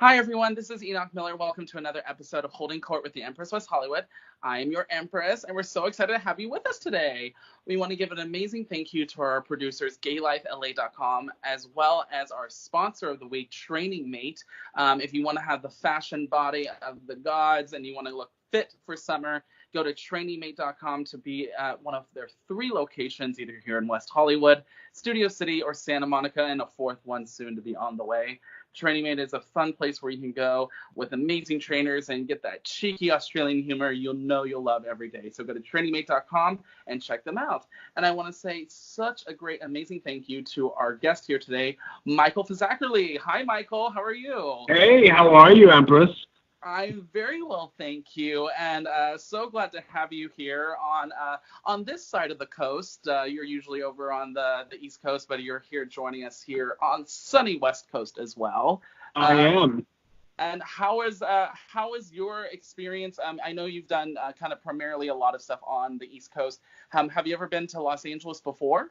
Hi, everyone. This is Enoch Miller. Welcome to another episode of Holding Court with the Empress West Hollywood. I am your Empress, and we're so excited to have you with us today. We want to give an amazing thank you to our producers, GayLifeLA.com, as well as our sponsor of the week, Training Mate. If you want to have the fashion body of the gods and you want to look fit for summer, go to trainingmate.com to be at one of their 3 locations, either here in West Hollywood, Studio City, or Santa Monica, and a 4th one soon to be on the way. Training Mate is a fun place where you can go with amazing trainers and get that cheeky Australian humor you'll love every day. So go to trainingmate.com and check them out. And I want to say such a great, amazing thank you to our guest here today, Michael Fazakerley. Hi, Michael. How are you? Hey, how are you, Empress? I'm very well, thank you, and so glad to have you here on this side of the coast. You're usually over on the East Coast, but you're here joining us here on sunny West Coast as well. I am. And how is your experience? I know you've done kind of primarily a lot of stuff on the East Coast. Have you ever been to Los Angeles before?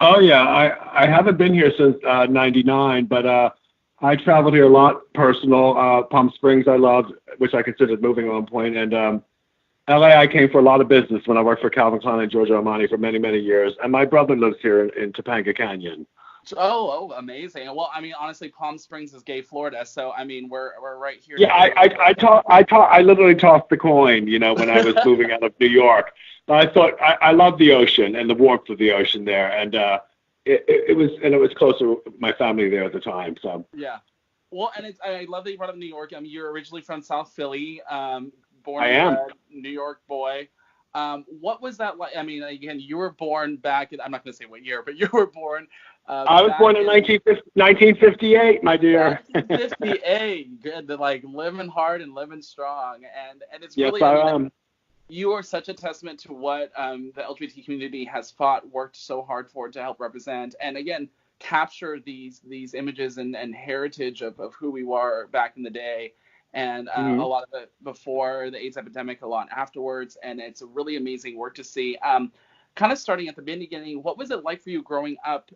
Oh yeah, I haven't been here since '99, but I traveled here a lot. Personal, Palm Springs I loved, which I considered moving at one point, and LA I came for a lot of business when I worked for Calvin Klein and Giorgio Armani for many, many years, and my brother lives here in Topanga Canyon. Oh, amazing. Well, I mean, honestly, Palm Springs is gay Florida, so I mean, we're right here. Yeah, I literally tossed the coin, when I was moving out of New York. But I thought I love the ocean and the warmth of the ocean there, and it was close to my family there at the time. So yeah, well, and I love that you brought up New York. I mean, you're originally from South Philly, born I am New York boy. What was that like? I mean, again, you were born back in, I'm not going to say what year, but you were born. I was born in 1958, my dear. 1958, good, like living hard and living strong, and it's really. Yes, I am. You are such a testament to what the LGBT community has fought, worked so hard for to help represent, and again, capture these images and heritage of who we were back in the day, and a lot of it before the AIDS epidemic, a lot afterwards, and it's a really amazing work to see. Kind of starting at the beginning, what was it like for you growing up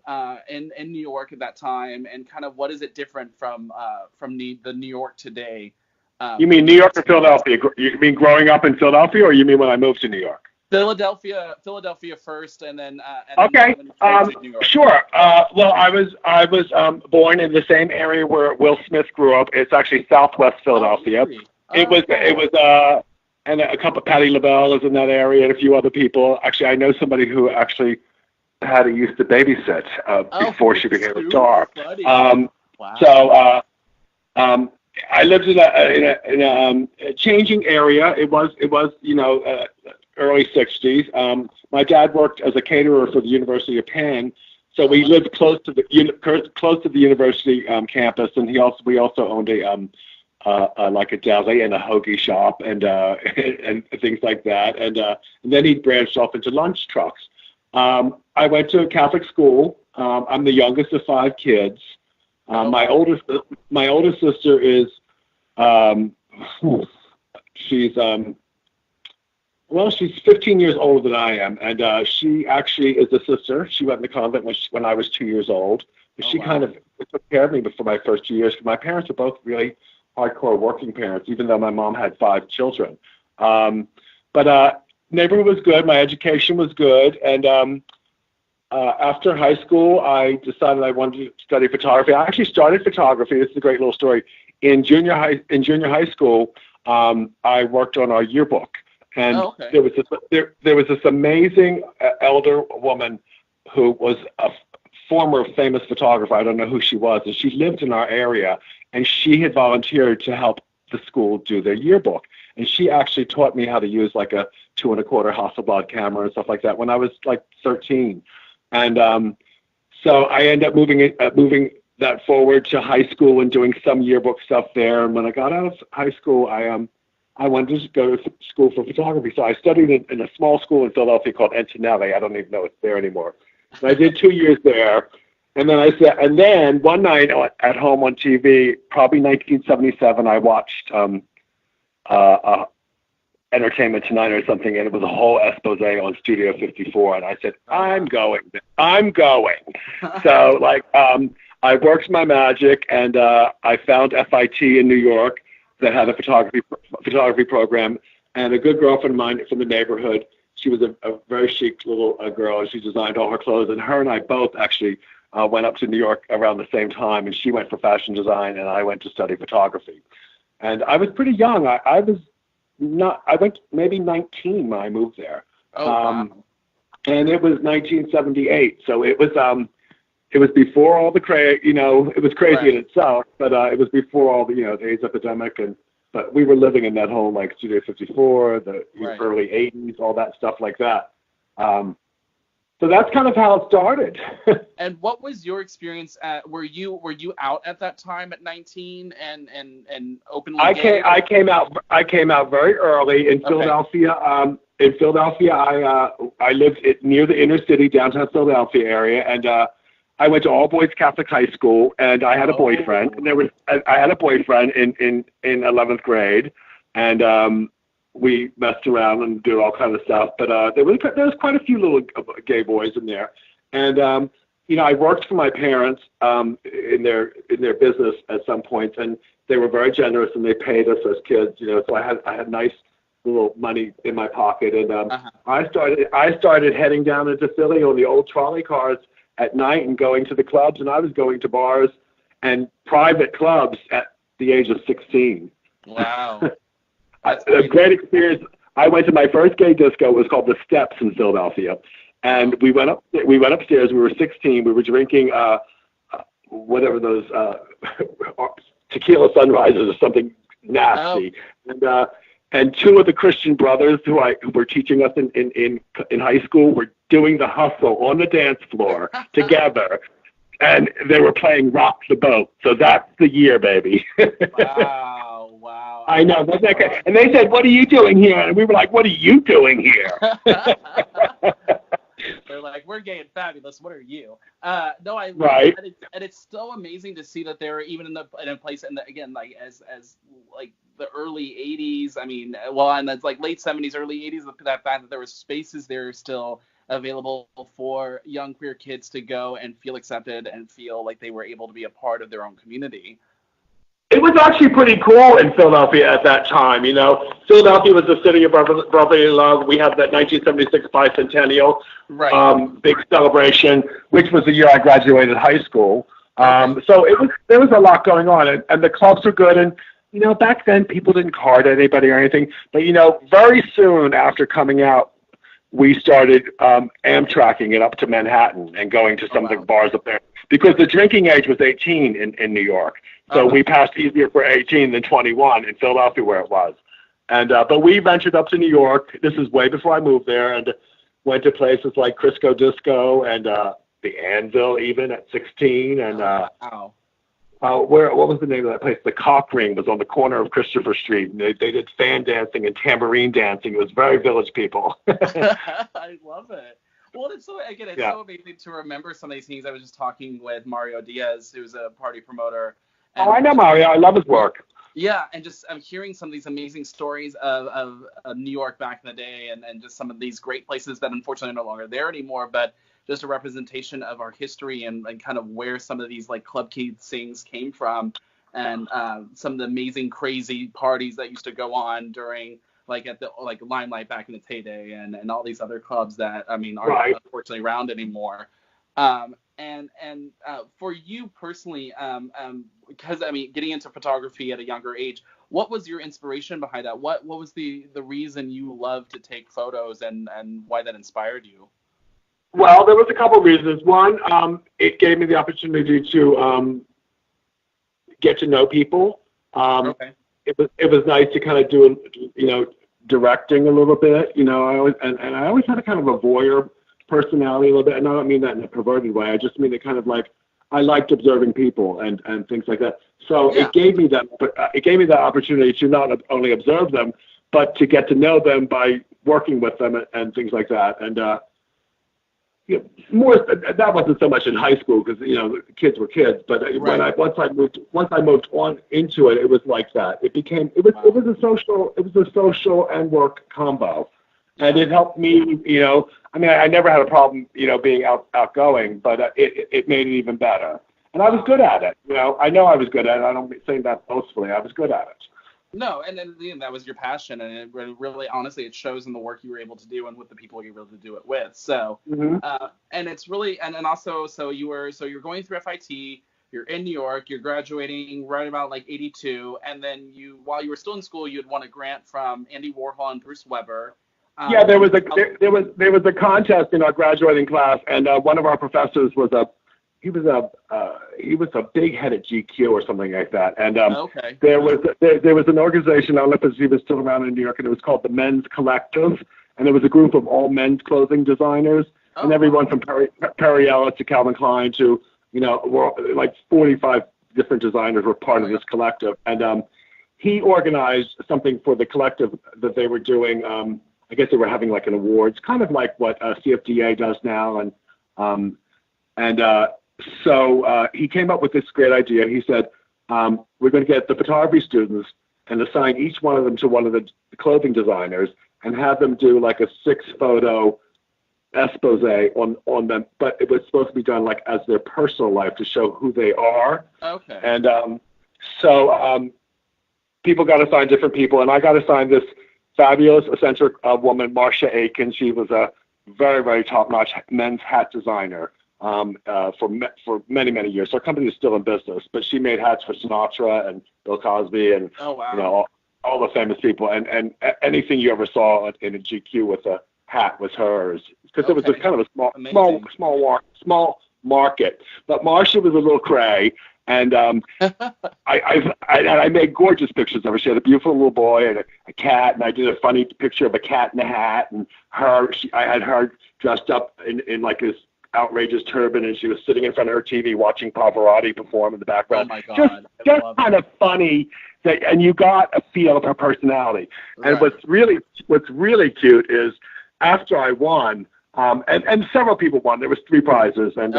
in New York at that time, and kind of what is it different from the New York today? You mean New York or Philadelphia? You mean growing up in Philadelphia, or you mean when I moved to New York? Philadelphia first, and then. Okay. New York. Sure. Well, I was born in the same area where Will Smith grew up. It's actually Southwest Philadelphia. Oh, really? It was and a couple of Patti LaBelle is in that area, and a few other people. Actually, I know somebody who actually had to use to babysit before she became a star. Wow. So. I lived in a changing area. It was early 60s. My dad worked as a caterer for the University of Penn, so we lived close to the university campus, and we also owned like a deli and a hoagie shop and things like that. And then he branched off into lunch trucks. I went to a Catholic school. I'm the youngest of 5 kids. My oldest sister is, she's 15 years older than I am, and she actually is a sister. She went in the convent when I was 2 years old. She kind of took care of me before my first 2 years. My parents were both really hardcore working parents, even though my mom had 5 children. But neighborhood was good. My education was good, and after high school, I decided I wanted to study photography. I actually started photography. This is a great little story. In junior high school, I worked on our yearbook, and there was this amazing elder woman who was a former famous photographer. I don't know who she was, and she lived in our area, and she had volunteered to help the school do their yearbook. And she actually taught me how to use like a 2 1/4 Hasselblad camera and stuff like that when I was like 13. And so I ended up moving that forward to high school and doing some yearbook stuff there. And when I got out of high school, I wanted to go to school for photography. So I studied in a small school in Philadelphia called Antonelli. I don't even know it's there anymore. And I did 2 years there. And then one night at home on TV, probably 1977, I watched Entertainment Tonight or something, and it was a whole expose on Studio 54, and I said, I'm going. So, I worked my magic, and I found FIT in New York that had a photography program, and a good girlfriend of mine from the neighborhood. She was a very chic little girl, and she designed all her clothes. And her and I both actually went up to New York around the same time, and she went for fashion design, and I went to study photography. And I was pretty young. I went maybe 19 when I moved there. Oh, wow. And it was 1978, so it was before all the crazy, it was crazy in itself, but it was before all the, the AIDS epidemic, but we were living in that whole like Studio 54, the early 80s, all that stuff like that. So that's kind of how it started. And what was your experience were you out at that time at 19 and openly gay? I came out very early in Philadelphia. In Philadelphia, I lived near the inner city, downtown Philadelphia area, and I went to all boys Catholic high school, and I had a boyfriend. And I had a boyfriend in 11th grade, and we messed around and did all kinds of stuff. But there was quite a few little gay boys in there, and I worked for my parents in their business at some points, and they were very generous, and they paid us as kids. So I had nice little money in my pocket, and I started heading down into Philly on the old trolley cars at night and going to the clubs, and I was going to bars and private clubs at the age of 16. Wow. A great experience. I went to my first gay disco. It was called The Steps in Philadelphia, and we went upstairs. We were 16. We were drinking whatever those tequila sunrises or something nasty, and two of the Christian brothers who were teaching us in high school were doing the hustle on the dance floor together, and they were playing Rock the Boat. So that's the year, baby. Wow. I know. Wasn't that good? And they said, "What are you doing here?" And we were like, "What are you doing here?" They're like, "We're gay and fabulous. What are you?" No, I right. And it's so amazing to see that they're even in a place, and again, like as like the early 80s. I mean, and it's like late 70s, early 80s. That fact that there were spaces there still available for young queer kids to go and feel accepted and feel like they were able to be a part of their own community. It was actually pretty cool in Philadelphia at that time. Philadelphia was the city of brotherly love. We had that 1976 bicentennial big celebration, which was the year I graduated high school. So there was a lot going on, and the clubs were good. And back then people didn't card anybody or anything. But very soon after coming out, we started Amtrakking it up to Manhattan and going to some of the bars up there, because the drinking age was 18 in New York. So we passed easier for 18 than 21 in Philadelphia, where it was. And but we ventured up to New York. This is way before I moved there, and went to places like Crisco Disco and the Anvil even at 16. And what was the name of that place? The Cock Ring was on the corner of Christopher Street. And they did fan dancing and tambourine dancing. It was very village people. I love it. Well, it's so amazing to remember some of these things. I was just talking with Mario Diaz, who's a party promoter. I know Mario. I love his work. Yeah, and just I'm hearing some of these amazing stories of New York back in the day, and just some of these great places that unfortunately are no longer there anymore, but just a representation of our history and kind of where some of these like club key things came from, and some of the amazing crazy parties that used to go on during at the Limelight back in its heyday, and all these other clubs that aren't unfortunately around anymore. And for you personally, because getting into photography at a younger age, what was your inspiration behind that? What was the reason you loved to take photos, and why that inspired you? Well, there was a couple of reasons. One, it gave me the opportunity to get to know people. It was nice to kind of do directing a little bit. I always had a kind of a voyeur personality a little bit, and I don't mean that in a perverted way. I just mean it kind of like I liked observing people and things like that. So it gave me that opportunity to not only observe them, but to get to know them by working with them and things like that. And more that wasn't so much in high school because the kids were kids, but once I moved on into it, it was like that. It was a social and work combo. And it helped me, I never had a problem, being outgoing, but it made it even better. And I was good at it. I know I was good at it. I don't say that boastfully. I was good at it. No, and then that was your passion, and it really, honestly, it shows in the work you were able to do and with the people you were able to do it with. So, and it's really, and also, so you're going through FIT, you're in New York, you're graduating right about like 82, and then while you were still in school, you had won a grant from Andy Warhol and Bruce Weber. Yeah, there was a contest in our graduating class, and one of our professors was he was a big head at GQ or something like that. And there was an organization, I don't know if he was still around in New York, and it was called the Men's Collective, and it was a group of all men's clothing designers, and everyone from Perry Ellis to Calvin Klein to like 45 different designers were part of this collective. And he organized something for the collective that they were doing. I guess they were having like an awards, kind of like what CFDA does now, So he came up with this great idea. He said, we're going to get the photography students and assign each one of them to one of the clothing designers and have them do like a 6-photo expose on them. But it was supposed to be done like as their personal life to show who they are. Okay. And so people got assigned different people, and I got assigned this fabulous, eccentric woman, Marcia Aiken. She was a very, very top-notch men's hat designer. For many, many years. So our company is still in business, but she made hats for Sinatra and Bill Cosby and all the famous people, and anything you ever saw in a GQ with a hat was hers, because it was kind of a small market. But Marcia was a little cray, and I made gorgeous pictures of her. She had a beautiful little boy and a cat, and I did a funny picture of a cat in a hat, and I had her dressed up in like this outrageous turban, and she was sitting in front of her TV watching Pavarotti perform in the background. Oh my God! Just kind of funny, and you got a feel of her personality. Right. And what's really cute is after I won, and several people won. There was 3 prizes, and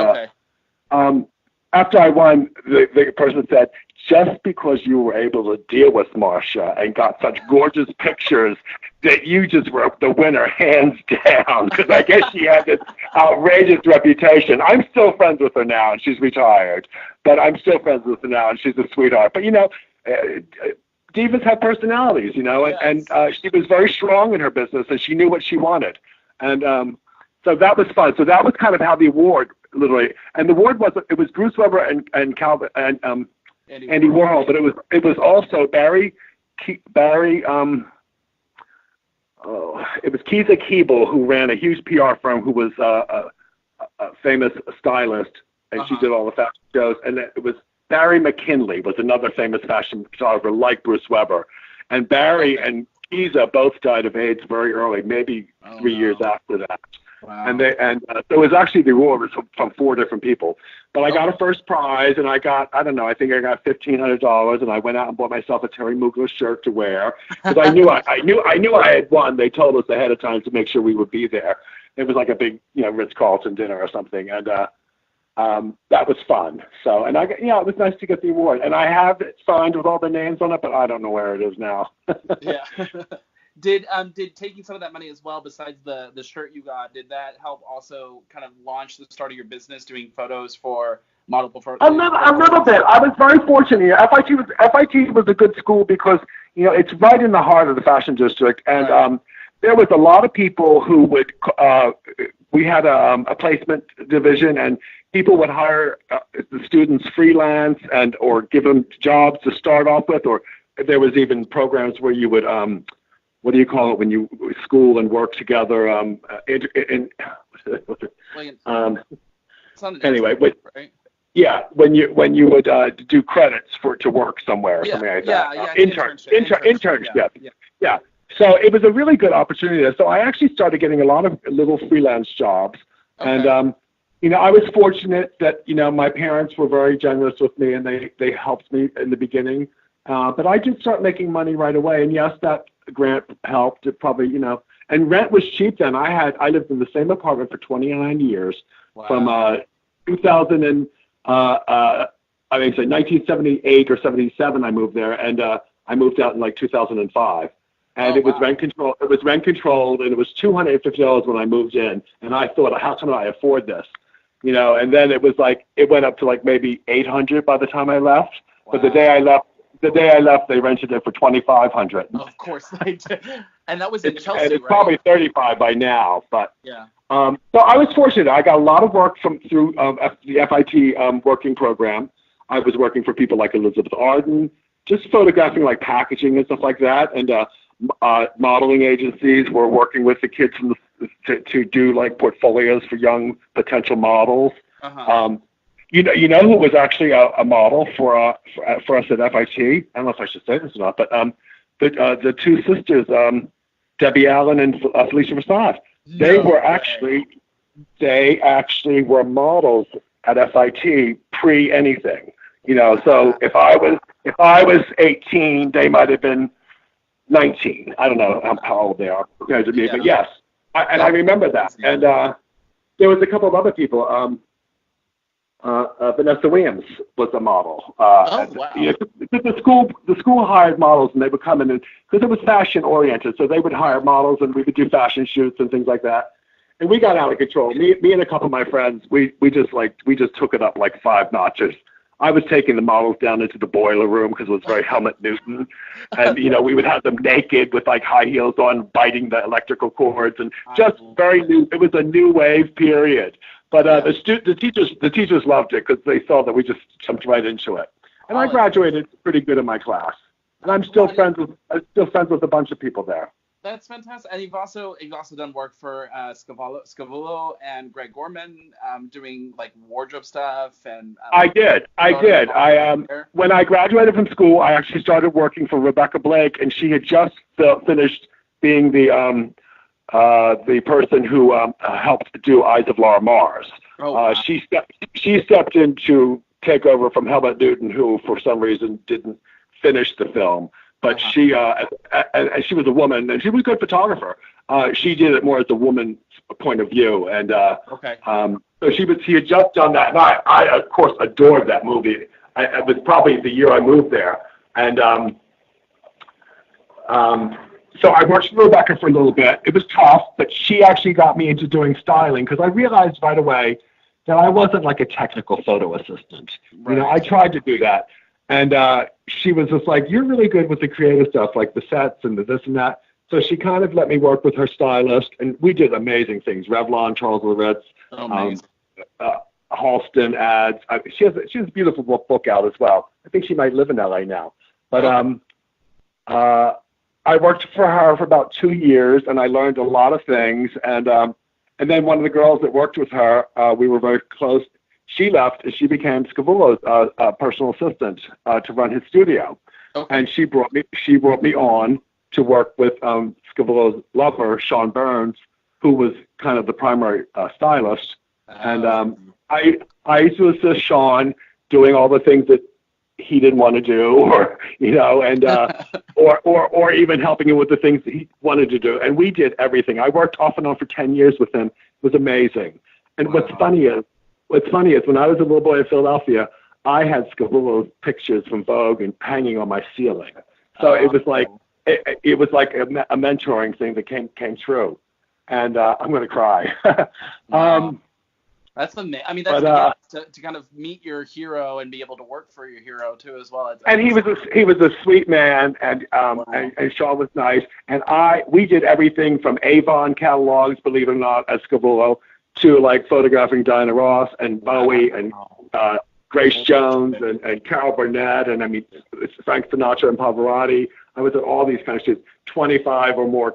after I won, the person said, just because you were able to deal with Marcia and got such gorgeous pictures, that you just were the winner hands down, because I guess she had this outrageous reputation. I'm still friends with her now, and she's retired, but I'm still friends with her now, and she's a sweetheart. But, divas have personalities, and she was very strong in her business, and she knew what she wanted. And so that was fun. So that was kind of how the award, literally, and the award it was Bruce Weber and Calvin and Andy Warhol, but it was also it was Kiza Keeble, who ran a huge PR firm, who was a famous stylist, and she did all the fashion shows. And it was Barry McKinley, was another famous fashion photographer like Bruce Weber. And Barry and Kiza both died of AIDS very early, maybe 3 years after that. Wow. And so it was actually the award was from 4 different people. But I got a first prize, and I got, I think I got $1,500, and I went out and bought myself a Terry Mugler shirt to wear, because I knew I had won. They told us ahead of time to make sure we would be there. It was like a big, Ritz-Carlton dinner or something, and that was fun. So, and it was nice to get the award, and I have it signed with all the names on it, but I don't know where it is now. Yeah. Did taking some of that money as well, besides the shirt you got, did that help also kind of launch the start of your business, doing photos for model photos? A little bit. I was very fortunate. FIT was a good school because it's right in the heart of the fashion district, and there was a lot of people who would. We had a placement division, and people would hire the students freelance or give them jobs to start off with, or there was even programs where you would. What do you call it when you school and work together? Anyway, right? Yeah, when you would do credits to work somewhere, something like that. Internship. Yeah. So it was a really good opportunity there. So I actually started getting a lot of little freelance jobs, and I was fortunate that my parents were very generous with me, and they helped me in the beginning. But I did start making money right away, and yes, that grant helped. It probably, and rent was cheap then. I lived in the same apartment for 29 years, from 2000 and I mean, say 1978 or 77. I moved there, and I moved out in like 2005, and it was rent control. It was rent controlled, and it was $250 when I moved in, and I thought, how can I afford this? And then it went up to like maybe 800 by the time I left. Wow. But the day I left, they rented it for 2,500. Of course they did. And that was in Chelsea, and it's right? probably 35 by now, but yeah. So I was fortunate. I got a lot of work through the FIT working program. I was working for people like Elizabeth Arden, just photographing like packaging and stuff like that, and modeling agencies were working with the kids to do like portfolios for young potential models. Uh-huh. You know who was actually a model for us at FIT? I don't know if I should say this or not, but the two sisters, Debbie Allen and Felicia Prasad, they actually were models at FIT pre anything. So if I was 18, they might have been 19. I don't know how old they are compared to me, but yes, I remember that. And there was a couple of other people. Vanessa Williams was a model. Wow. The school hired models, and they would come in because it was fashion oriented, so they would hire models, and we would do fashion shoots and things like that. And we got out of control. Me and a couple of my friends, we just took it up like 5 notches. I was taking the models down into the boiler room because it was very Helmut Newton, and we would have them naked with like high heels on, biting the electrical cords, and just very new. It was a new wave period. But the teachers loved it because they saw that we just jumped right into it. And I graduated pretty good in my class. And I'm still friends with a bunch of people there. That's fantastic. And you've also done work for Scavullo and Greg Gorman, doing like wardrobe stuff and. I did. When I graduated from school, I actually started working for Rebecca Blake, and she had just finished being the person who helped do Eyes of Laura Mars. Oh, wow. She stepped in to take over from Helmut Newton, who for some reason didn't finish the film. But she was a woman, and she was a good photographer. She did it more as a woman's point of view, and so she had just done that. And I of course adored that movie. It was probably the year I moved there, and so I worked with Rebecca for a little bit. It was tough, but she actually got me into doing styling because I realized right away that I wasn't like a technical photo assistant. Right. I tried to do that. And she was just like, you're really good with the creative stuff, like the sets and the this and that. So she kind of let me work with her stylist, and we did amazing things. Revlon, Charles Loretz, Halston ads. She has a beautiful book out as well. I think she might live in LA now. But I worked for her for about 2 years, and I learned a lot of things. And then one of the girls that worked with her, we were very close. She left, and she became Scavullo's personal assistant to run his studio. Okay. And she brought me on to work with Scavullo's lover, Sean Burns, who was kind of the primary stylist. And I used to assist Sean doing all the things that he didn't want to do, or or even helping him with the things that he wanted to do. And we did everything. I worked off and on for 10 years with him. It was amazing. And what's funny is when I was a little boy in Philadelphia, I had Scavullo's pictures from Vogue and hanging on my ceiling. So it was like a mentoring thing that came true. And I'm going to cry. That's amazing. I mean, that's to kind of meet your hero and be able to work for your hero too, as well. And he was a sweet man, and Sean was nice. And we did everything from Avon catalogs, believe it or not, as Scavullo, to like photographing Diana Ross and Bowie and Grace Jones and Carol Burnett, and I mean Frank Sinatra and Pavarotti. I was at all these kind of shoots, 25 or more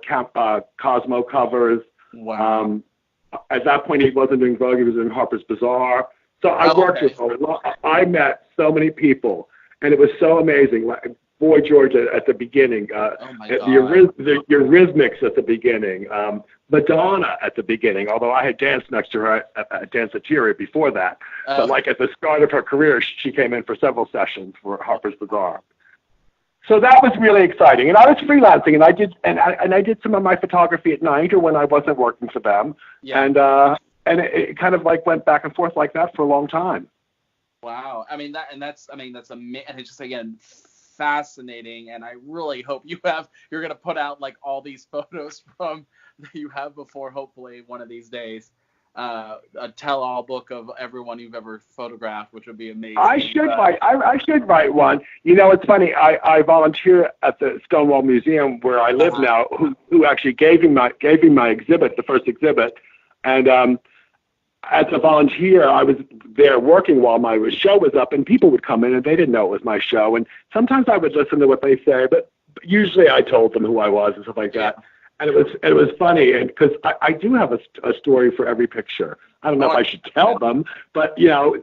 Cosmo covers. Wow. At that point, he wasn't doing Vogue; he was doing Harper's Bazaar. So I worked with a lot. I met so many people, and it was so amazing. Like Boy George at the beginning, the Eurythmics at the beginning, Madonna at the beginning. Although I had danced next to her at Danceteria before that, but like at the start of her career, she came in for several sessions for Harper's Bazaar. So that was really exciting, and I was freelancing, and I did some of my photography at night or when I wasn't working for them, and it kind of like went back and forth like that for a long time. Wow, that's amazing, and it's just again fascinating, and I really hope you're going to put out like all these photos from that you have before, hopefully one of these days. a tell-all book of everyone you've ever photographed, which would be amazing. I should write one. You know, it's funny. I volunteer at the Stonewall Museum where I live now. Who actually gave me my exhibit, the first exhibit, and as a volunteer, I was there working while my show was up, and people would come in and they didn't know it was my show. And sometimes I would listen to what they say, but usually I told them who I was and stuff like that. And it was funny, and because I do have a story for every picture. I don't know if I should tell them, but you know,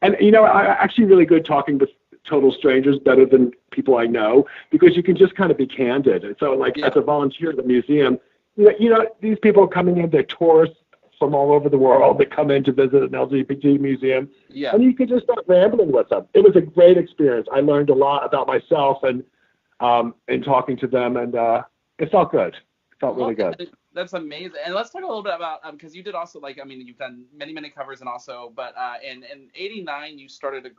and you know, I'm actually really good talking with total strangers, better than people I know, because you can just kind of be candid. And so, like as a volunteer at the museum, you know, these people are coming in, they're tourists from all over the world that come in to visit an LGBT museum, and you can just start rambling with them. It was a great experience. I learned a lot about myself and in talking to them, and it felt good. Felt really good. That's amazing. And let's talk a little bit about, because you did also, like, I mean, you've done many, many covers, and also, but in 89, you started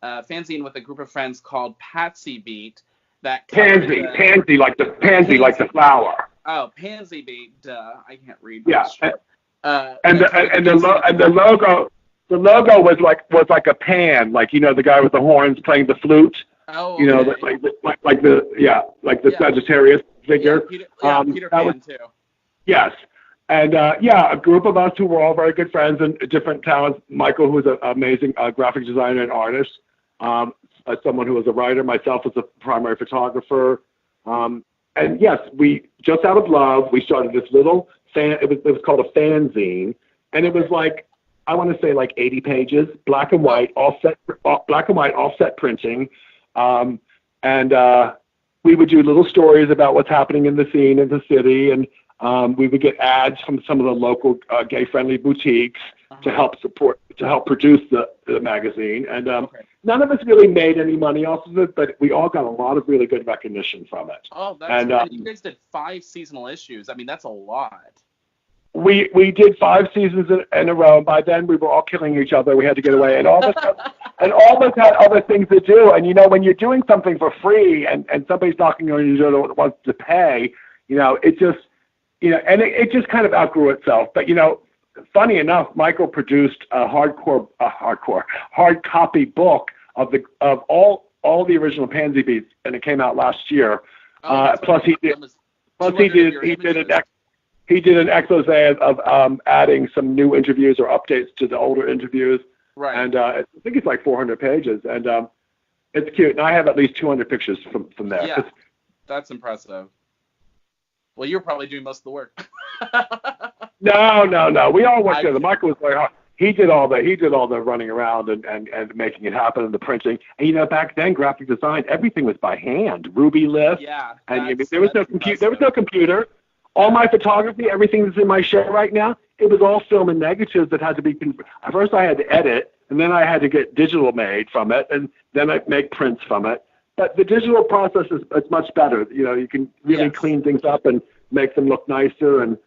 a fanzine with a group of friends called Patsy Beat. Pansy, like the flower. Oh, Patsy Beat. Duh, I can't read. Yeah. And the logo was like a pan, like, you know, the guy with the horns playing the flute. Oh, okay. You know, like the Sagittarius figure. Peter Pan too. Yes. And a group of us who were all very good friends and different talents. Michael, who was an amazing graphic designer and artist. Someone who was a writer. Myself as a primary photographer. And yes, we, just out of love, we started this little it was called a fanzine, and it was like, I want to say like 80 pages, black and white, offset printing. And we would do little stories about what's happening in the scene in the city, and we would get ads from some of the local gay-friendly boutiques to help produce the magazine. And none of us really made any money off of it, but we all got a lot of really good recognition from it. Oh, that's great. You guys did 5 seasonal issues. I mean, that's a lot. We did 5 seasons in a row. By then, we were all killing each other. We had to get away, and all of us had other things to do. And you know, when you're doing something for free, and somebody's knocking on your door that wants to pay, you know, it just, you know, and it just kind of outgrew itself. But you know, funny enough, Michael produced a hard copy book of all the original Pansy Beats, and it came out last year. Plus he did an expose of adding some new interviews or updates to the older interviews. Right. And I think it's like 400 pages, and it's cute. And I have at least 200 pictures from there. Yeah, that's impressive. Well, you're probably doing most of the work. No. We all worked together. Michael was very hard. He did all the running around and making it happen, and the printing. And you know, back then, graphic design, everything was by hand, Ruby lift. Yeah. And there was no computer. All my photography, everything that's in my show right now, it was all film and negatives that had to be. First, I had to edit, and then I had to get digital made from it, and then I make prints from it. But the digital process is much better. You know, you can really clean things up and make them look nicer, and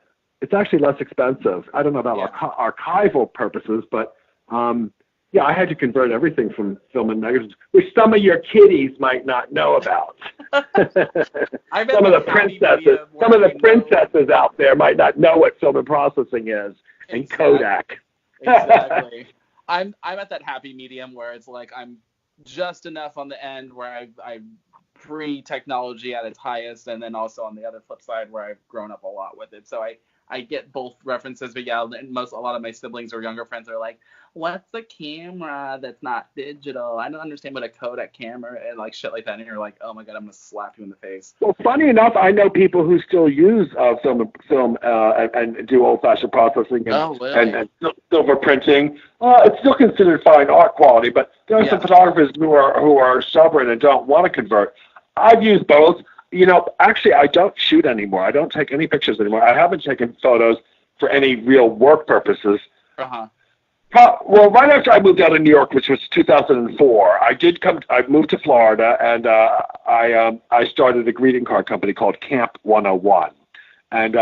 it's actually less expensive. I don't know about archival purposes, but I had to convert everything from film and negatives, which some of your kiddies might not know about. Some of the princesses out there might not know what film and processing is, and Kodak. Exactly. I'm at that happy medium where it's like I'm just enough on the end where I'm pre-technology at its highest, and then also on the other flip side where I've grown up a lot with it. So I get both references, but yeah, a lot of my siblings or younger friends are like, what's a camera that's not digital? I don't understand what a Kodak camera and like shit like that. And you're like, oh my God, I'm going to slap you in the face. Well, funny enough, I know people who still use film and do old-fashioned processing and silver printing. It's still considered fine art quality, but there are some photographers who are stubborn and don't want to convert. I've used both. You know, actually, I don't shoot anymore. I don't take any pictures anymore. I haven't taken photos for any real work purposes. Well, right after I moved out of New York, which was 2004, I moved to Florida, and I started a greeting card company called Camp 101. And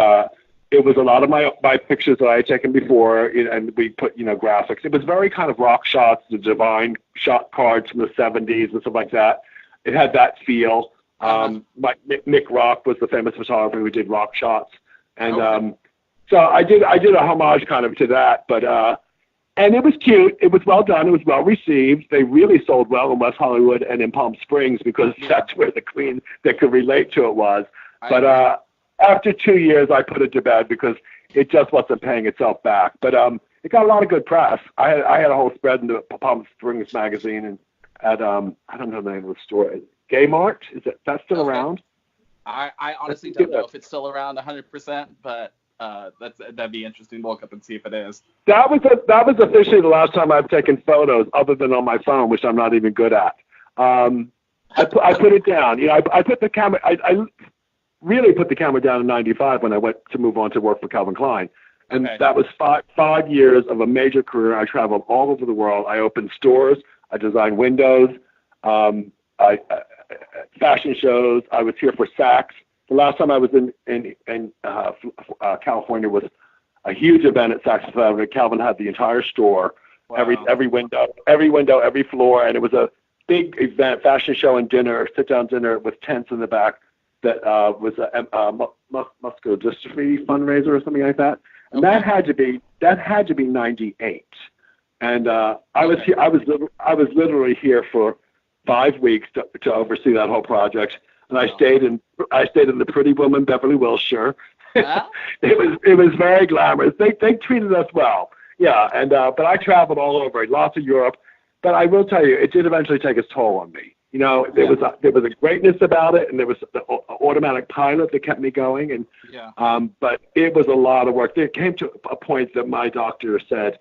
it was a lot of my pictures that I had taken before, and we put, you know, graphics. It was very kind of rock shots, the Divine shot cards from the 70s and stuff like that. It had that feel. Nick Rock was the famous photographer who did rock shots. And So I did a homage kind of to that, but and it was cute. It was well done. It was well received. They really sold well in West Hollywood and in Palm Springs because that's where the queen that could relate to it was. But after 2 years, I put it to bed because it just wasn't paying itself back. But it got a lot of good press. I had a whole spread in the Palm Springs magazine and at I don't know the name of the store. Gay Mart, that's still around? I honestly don't know if it's still around 100%, but that'd be interesting to look up and see if it is. That was officially the last time I've taken photos, other than on my phone, which I'm not even good at. I put it down. You know, I put the camera. I really put the camera down in '95 when I went to move on to work for Calvin Klein, and that was five years of a major career. I traveled all over the world. I opened stores. I designed windows. Fashion shows. I was here for Saks. The last time I was in California was a huge event at Saks Fifth Avenue. Calvin had the entire store, every window, every floor, and it was a big event, fashion show and dinner, sit-down dinner with tents in the back. That was a muscular dystrophy fundraiser or something like that. And that had to be '98. And I was here. I was literally here for 5 weeks to oversee that whole project. And I stayed in the Pretty Woman, Beverly Wilshire. It was very glamorous. They treated us well. Yeah. And but I traveled all over, lots of Europe. But I will tell you, it did eventually take its toll on me. You know, there was a greatness about it, and there was the automatic pilot that kept me going. And but it was a lot of work. It came to a point that my doctor said,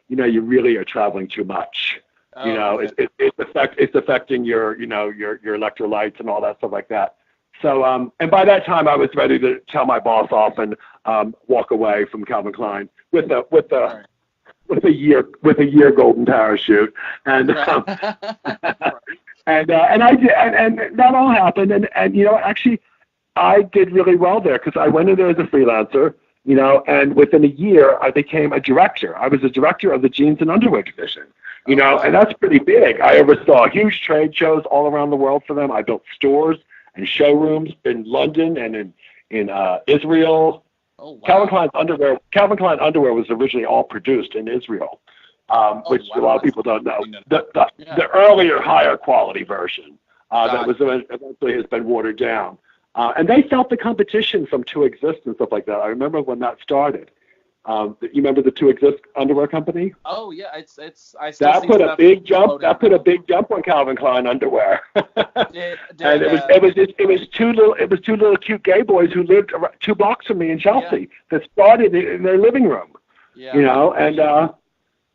you know, you really are traveling too much. You know, it's affecting your electrolytes and all that stuff like that. So, and by that time, I was ready to tell my boss off and walk away from Calvin Klein with a year golden parachute. And and I did, and that all happened. And you know, actually, I did really well there because I went in there as a freelancer. You know, and within a year, I became a director. I was a director of the jeans and underwear division. You know, and that's pretty big. I oversaw huge trade shows all around the world for them. I built stores and showrooms in London and in Israel. Oh, wow. Calvin Klein underwear was originally all produced in Israel, which a lot of people don't know. The earlier, higher quality version that was eventually has been watered down. And they felt the competition from 2Exist and stuff like that. I remember when that started. You remember the 2Exist underwear company? Oh yeah, it's. I still that put a big jump. That put a big jump on Calvin Klein underwear. And it was two little cute gay boys who lived 2 blocks from me in Chelsea that started it in their living room. Yeah. You know,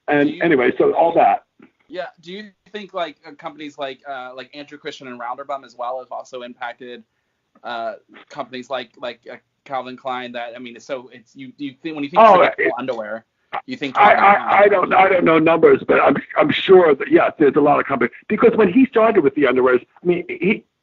and anyway, so all that. Yeah. Do you think like companies like Andrew Christian and Rounderbum as well have also impacted companies like Calvin Klein? That I mean, so it's you think when you think underwear, you think I don't know numbers, but I'm sure that there's a lot of companies because when he started with the underwears, I mean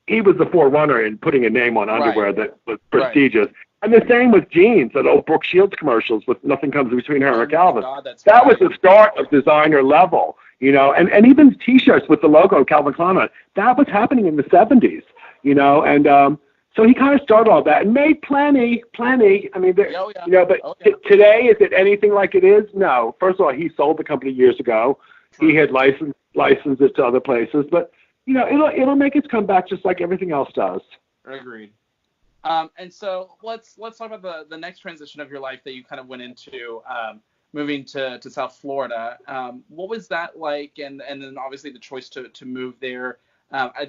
he was the forerunner in putting a name on underwear that was prestigious. Right. And the same with jeans, that old Brooke Shields commercials with nothing comes between her and Calvin. That was the start of designer level, you know, and even T-shirts with the logo Calvin Klein on it. That was happening in the 70s, you know, and so he kind of started all that and made plenty. I mean, you know, but today, is it anything like it is? No. First of all, he sold the company years ago. True. He had licensed it to other places, but you know, it'll make its comeback just like everything else does. Agreed. And so let's talk about the next transition of your life that you kind of went into, moving to South Florida. What was that like? And then obviously the choice to move there.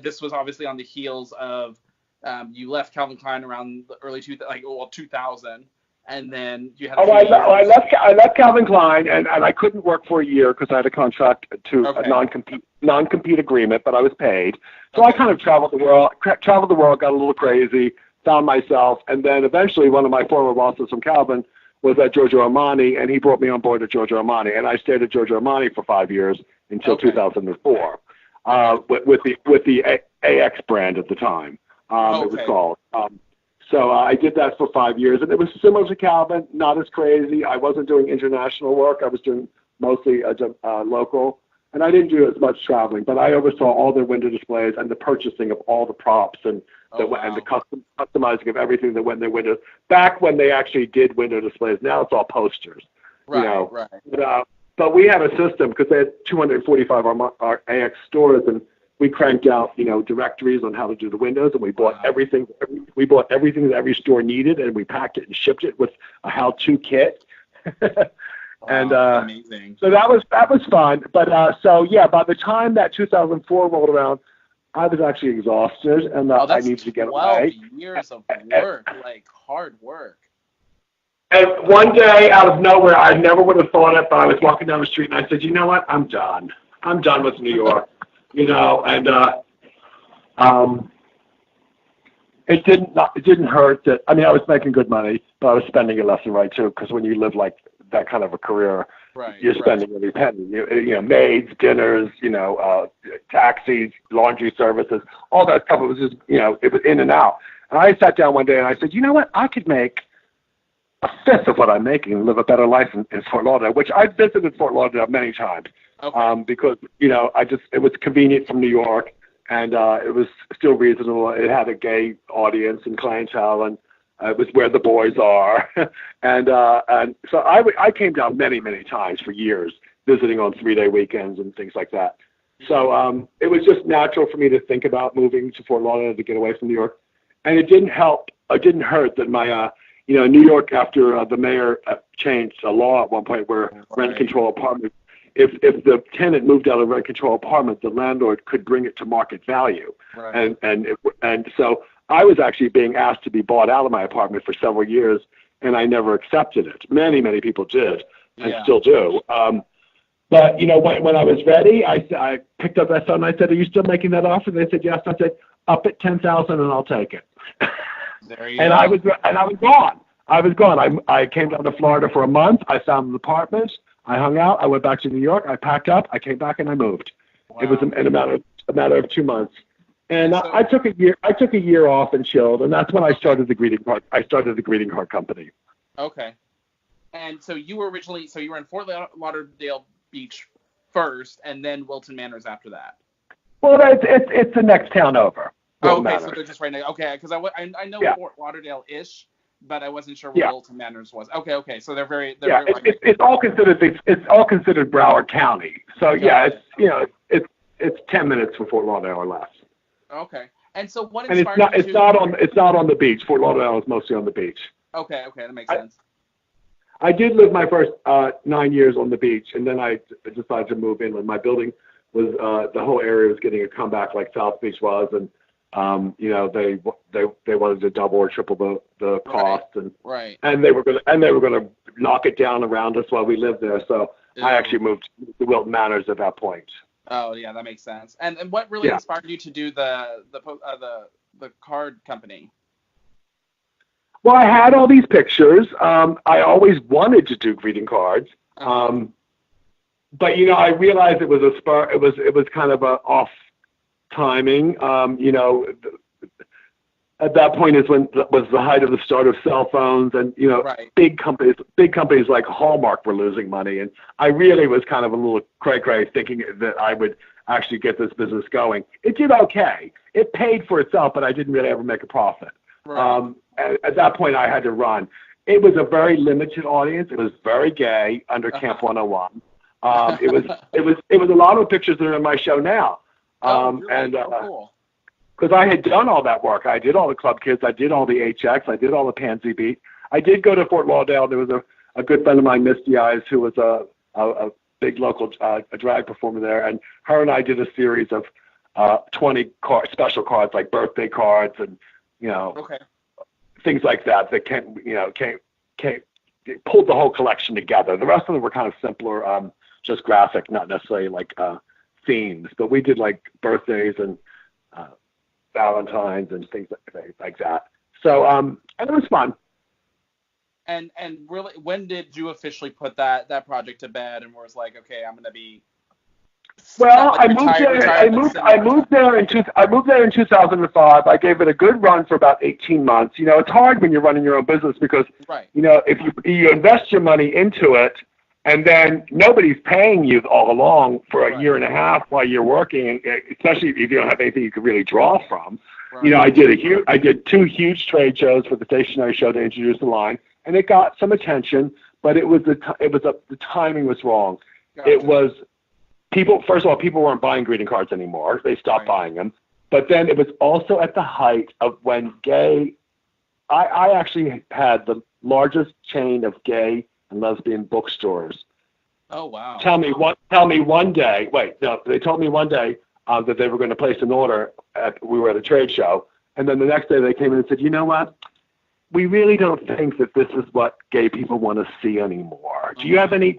This was obviously on the heels of you left Calvin Klein around the early 2000, and then you had. I left Calvin Klein, and I couldn't work for a year because I had a contract to a non-compete agreement, but I was paid. So I kind of traveled the world, got a little crazy, found myself, and then eventually one of my former bosses from Calvin was at Giorgio Armani, and he brought me on board at Giorgio Armani, and I stayed at Giorgio Armani for 5 years until 2004, with the AX brand at the time. It was called. So I did that for 5 years, and it was similar to Calvin, not as crazy. I wasn't doing international work. I was doing mostly local. and I didn't do as much traveling, but I oversaw all their window displays and the purchasing of all the props and and the customizing of everything that went in their windows. Back when they actually did window displays, now it's all posters. Right. But we had a system because they had 245 our AX stores, and we cranked out, directories on how to do the windows, and we bought everything. We bought everything that every store needed, and we packed it and shipped it with a how-to kit. And amazing. So that was fun. But by the time that 2004 rolled around, I was actually exhausted, and I needed to get away. 12 years of work, like hard work. And one day, out of nowhere, I never would have thought it, but I was walking down the street, and I said, you know what? I'm done. I'm done with New York. And it didn't hurt that. I mean, I was making good money, but I was spending it left and right too. Because when you live like that kind of a career, you're spending every penny. Maids, dinners, taxis, laundry services, all that stuff. It was just, it was in and out. And I sat down one day and I said, you know what? I could make a fifth of what I'm making and live a better life in Fort Lauderdale, which I visited Fort Lauderdale many times. Okay. Because it was convenient from New York, and it was still reasonable. It had a gay audience and clientele, and it was where the boys are. and so I came down many times for years, visiting on 3-day weekends and things like that. So it was just natural for me to think about moving to Fort Lauderdale to get away from New York, and it didn't help. It didn't hurt that my New York, after the mayor changed a law at one point where rent control apartments. If the tenant moved out of rent control apartment, the landlord could bring it to market value. Right. And so I was actually being asked to be bought out of my apartment for several years, and I never accepted it. Many people did, and still do. But when I was ready, I picked up that phone and I said, "Are you still making that offer?" They said, "Yes." I said, "Up at 10,000, and I'll take it." There you go. I was gone. I came down to Florida for a month. I found an apartment. I hung out. I went back to New York. I packed up. I came back and I moved. Wow. It was in a matter of 2 months. And so, I took a year off and chilled, and that's when I started the greeting card. I started the greeting card company. Okay. And so you were in Fort Lauderdale Beach first, and then Wilton Manors after that. Well, it's the next town over. Oh, okay, so they're just right now. Okay, because I know Fort Lauderdale-ish, but I wasn't sure where Wilton Manors was. Okay, so they're very. It's all considered Broward County. So it's 10 minutes from Fort Lauderdale or less. Okay, and so what inspired you? It's not on the beach. Fort Lauderdale is mostly on the beach. Okay, that makes sense. I did live my first 9 years on the beach, and then I decided to move inland. My building was the whole area was getting a comeback like South Beach was, and they wanted to double or triple the cost, and they were gonna knock it down around us while we lived there. So I actually moved to Wilton Manors at that point. Oh yeah, that makes sense. And what really inspired you to do the card company? Well, I had all these pictures. I always wanted to do greeting cards, but I realized it was it was kind of a off timing. At that point is when was the height of the start of cell phones, and big companies like Hallmark were losing money, and I really was kind of a little cray thinking that I would actually get this business going. It did okay. It paid for itself, but I didn't really ever make a profit. Right. At that point, I had to run. It was a very limited audience. It was very gay under Camp 101. It was a lot of pictures that are in my show now. Cool. Because I had done all that work. I did all the Club Kids. I did all the HX. I did all the Patsy Beat. I did go to Fort Lauderdale. There was a good friend of mine, Misty Eyes, who was a big local a drag performer there, and her and I did a series of 20 special cards, like birthday cards and things like that came pulled the whole collection together. The rest of them were kind of simpler, just graphic, not necessarily like themes. But we did like birthdays and Valentine's and things like that. So and it was fun. And really, when did you officially put that project to bed and was like, okay, I'm gonna be? Well, I moved there in 2005. I gave it a good run for about 18 months. It's hard when you're running your own business because if you invest your money into it And then nobody's paying you all along for a year and a half while you're working, especially if you don't have anything you could really draw from. Right. You know, I did 2 huge trade shows for the stationery show to introduce the line, and it got some attention, but the timing was wrong. Gotcha. It was people. First of all, people weren't buying greeting cards anymore; they stopped buying them. But then it was also at the height of when gay. I actually had the largest chain of gay and lesbian bookstores. Oh wow! Tell me one day. Wait, no, they told me one day that they were going to place an order. We were at a trade show, and then the next day they came in and said, "You know what? We really don't think that this is what gay people want to see anymore. Do you have any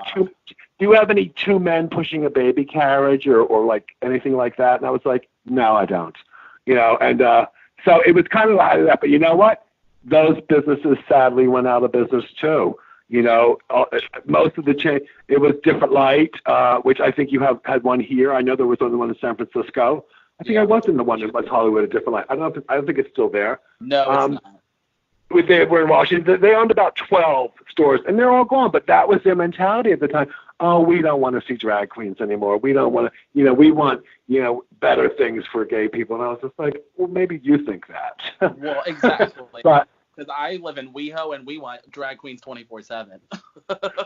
two men pushing a baby carriage or like anything like that?" And I was like, "No, I don't." You know, and so it was kind of like that. But you know what? Those businesses sadly went out of business too. You know, most of the chain, it was Different Light, which I think you had one here. I know there was one in San Francisco. I think I was in the one in West Hollywood at Different Light. I don't think it's still there. No, it's not. They were in Washington. They owned about 12 stores, and they're all gone. But that was their mentality at the time. Oh, we don't want to see drag queens anymore. We don't want to, we want, better things for gay people. And I was just like, well, maybe you think that. Well, exactly. But because I live in WeHo and we want drag queens 24/7.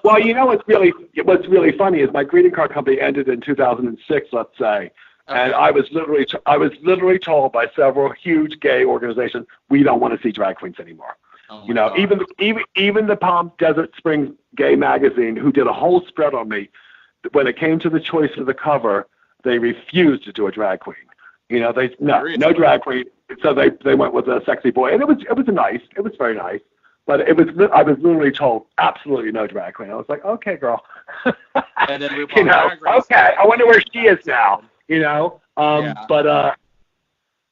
Well, what's really funny is my greeting card company ended in 2006, let's say. Okay. And I was literally told by several huge gay organizations, we don't want to see drag queens anymore. Oh even the Palm Desert Springs Gay Magazine, who did a whole spread on me, when it came to the choice of the cover, they refused to do a drag queen. No drag queen. So they went with a sexy boy, and it was very nice. But I was literally told absolutely no drag queen. I was like, okay, girl. And then okay, I wonder where she is now. But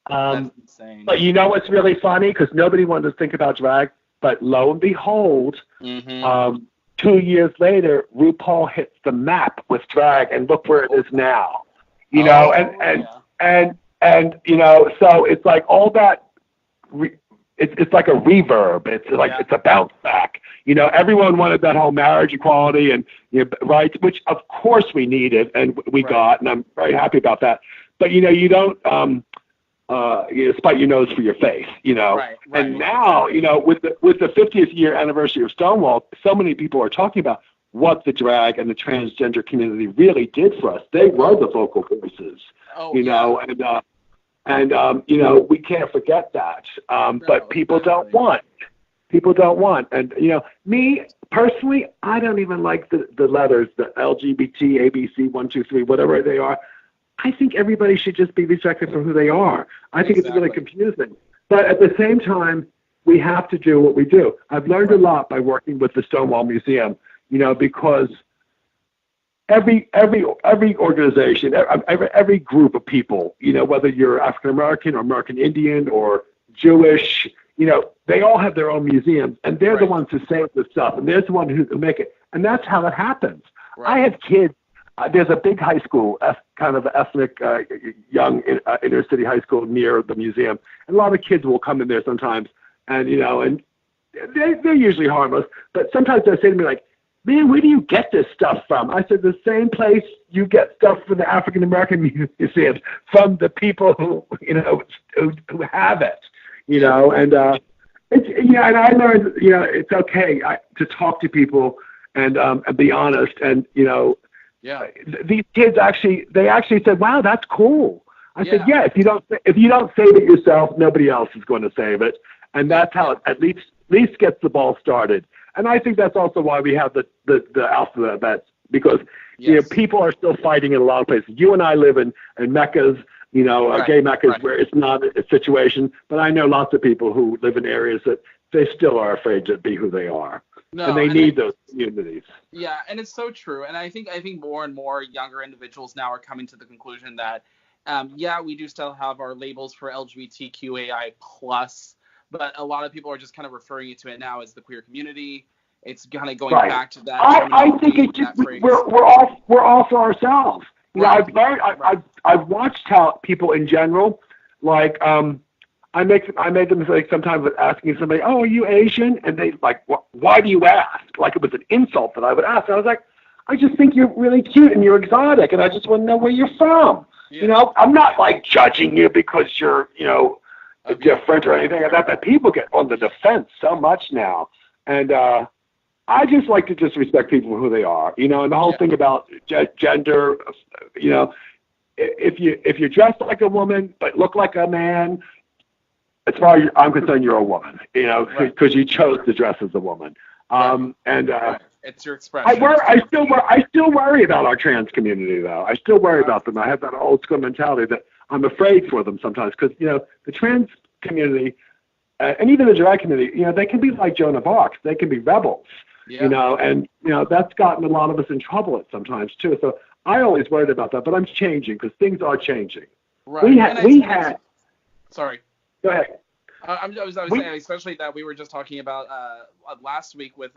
that's insane. But you know what's really funny? Because nobody wanted to think about drag, but lo and behold, 2 years later, RuPaul hits the map with drag, and look where it is now. So it's like all that. It's like a reverb. It's a bounce back. Everyone wanted that whole marriage equality and rights, which of course we needed and we got, and I'm very happy about that. But you don't spite your nose for your face. Right. And now with the 50th year anniversary of Stonewall, so many people are talking about what the drag and the transgender community really did for us. They were the vocal voices. And we can't forget that. But people don't want. And, me personally, I don't even like the letters, the LGBT, ABC, 1, 2, 3, whatever they are. I think everybody should just be respected for who they are. I think it's really confusing. But at the same time, we have to do what we do. I've learned a lot by working with the Stonewall Museum, because every organization, every group of people, whether you're African American or American Indian or Jewish, they all have their own museums, and they're the ones who save the stuff, and they're the ones who make it, and that's how it happens. Right. I have kids. There's a big high school, kind of ethnic, young inner city high school near the museum, and a lot of kids will come in there sometimes, and and they're usually harmless, but sometimes they say to me like, "Man, where do you get this stuff from?" I said, "The same place you get stuff from the African American museums, from the people who who have it, And and I learned it's okay to talk to people and be honest, and these kids actually said, "Wow, that's cool." I said, "Yeah, if you don't save it yourself, nobody else is going to save it," and that's how it at least gets the ball started. And I think that's also why we have the alphabet bets, because people are still fighting in a lot of places. You and I live in Meccas, gay Meccas, where it's not a situation. But I know lots of people who live in areas that they still are afraid to be who they are, and they need those communities. Yeah, and it's so true. And I think more and more younger individuals now are coming to the conclusion that we do still have our labels for LGBTQAI plus. But a lot of people are just kind of referring to it now as the queer community. It's kind of going back to that. I think it's just we're all for ourselves. I've watched how people in general, like I made the mistake sometimes with asking somebody, "Oh, are you Asian?" And they like, "Why do you ask?" Like it was an insult that I would ask. And I was like, I just think you're really cute and you're exotic, and I just want to know where you're from. Yeah. You know, I'm not like judging you because you're, you know, different or anything like that, but people get on the defense so much now. And I just like to just respect people for who they are, you know, and the whole thing about gender, you know, if you're dressed like a woman but look like a man, as far as I'm concerned, you're a woman, you know, because you chose to dress as a woman. It's your expression. I still worry about our trans community, though. I still worry about them. I have that old school mentality that I'm afraid for them sometimes because, you know, the trans community and even the drag community, you know, they can be like Joan of Arc. They can be rebels, you know, and, you know, that's gotten a lot of us in trouble at sometimes, too. So I always worried about that, but I'm changing because things are changing. Right. Sorry. Go ahead. I was saying, especially that we were just talking about last week with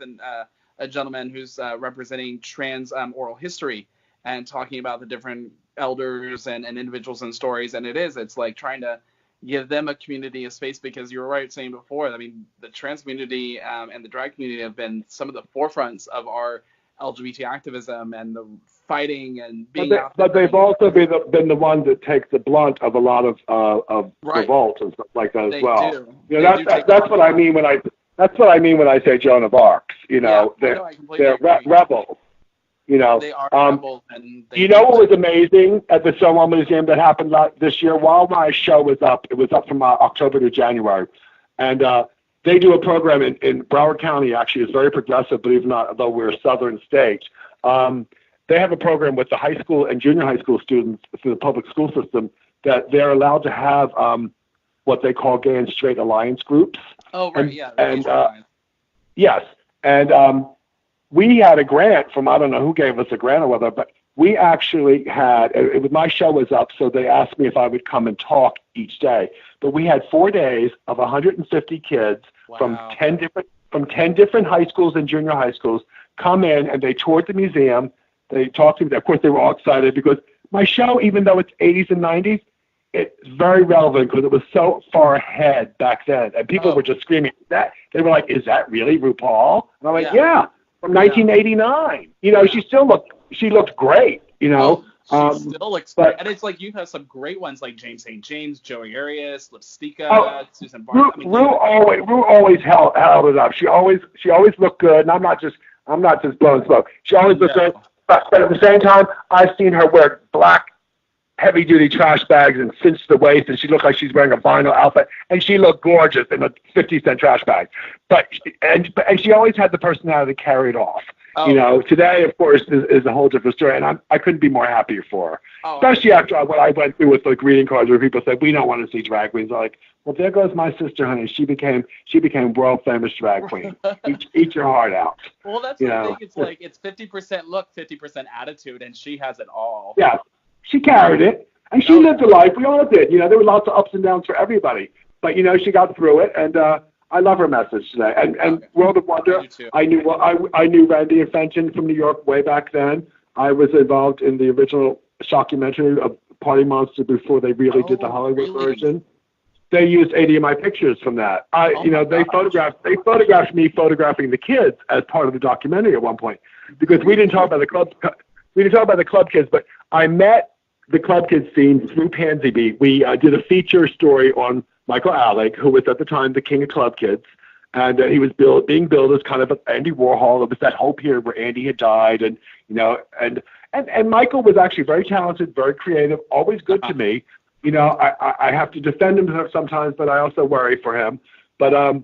a gentleman who's representing trans oral history and talking about the different elders and individuals and stories. And it's like trying to give them a community, a space, because you were right saying before, I mean, the trans community and the drag community have been some of the forefronts of our LGBT activism and the fighting and being but they've also been the ones that take the blunt of a lot of revolt and stuff like that as well. Do. You know, that's what I mean when I say Joan of Arc. You know, they're rebels. You know, they are rebels. And you know what was amazing at the Stonewall Museum that happened this year? While my show was up, it was up from October to January, and they do a program in Broward County. Actually, it's very progressive, believe it or not, although we're a southern state. They have a program with the high school and junior high school students through the public school system that they're allowed to have what they call gay and straight alliance groups. Oh, right, Yes, and we had a grant from, I don't know who gave us a grant or whether, but we actually had, my show was up, so they asked me if I would come and talk each day. But we had 4 days of 150 kids from 10 different high schools and junior high schools come in, and they toured the museum. They talked to me. Of course, they were all excited because my show, even though it's 80s and 90s, it's very relevant because it was so far ahead back then. And people were just screaming that. They were like, "Is that really RuPaul?" And I'm like, "Yeah, from 1989." You know, she looked great. You know, she still looks great. And it's like you have some great ones like James St. James, Joey Arias, Lipstica, Susan Barnes. Ru always held it up. She always looked good. And I'm not just blowing smoke. She always looked good. But at the same time, I've seen her wear black heavy-duty trash bags and cinch the waist, and she looked like she's wearing a vinyl outfit, and she looked gorgeous in a 50-cent trash bag. But she always had the personality to carry it off. You know, today, of course, is a whole different story, and I couldn't be more happier for her. Especially after what I went through with the greeting cards where people said, "We don't want to see drag queens." I'm like, well, there goes my sister, honey. She became world famous drag queen. Eat your heart out. Well, that's the thing. It's like it's 50% look, 50% attitude, and she has it all. Yeah, she carried it, and she lived a life. We all did. You know, there were lots of ups and downs for everybody, but you know, she got through it, and I love her message today. And World of Wonder, I knew Randy and Fenton from New York way back then. I was involved in the original shockumentary of Party Monster before they really did the Hollywood version. They used 80 of my pictures from that. They photographed me photographing the kids as part of the documentary at one point because we didn't talk about the club. We didn't talk about the club kids, but I met the club kids scene through Patsy Beat. We did a feature story on Michael Alec, who was at the time the king of club kids, and he was being billed as kind of an Andy Warhol. It was that whole period where Andy had died, and you know, and Michael was actually very talented, very creative, always good to me. You know, I have to defend him sometimes, but I also worry for him. But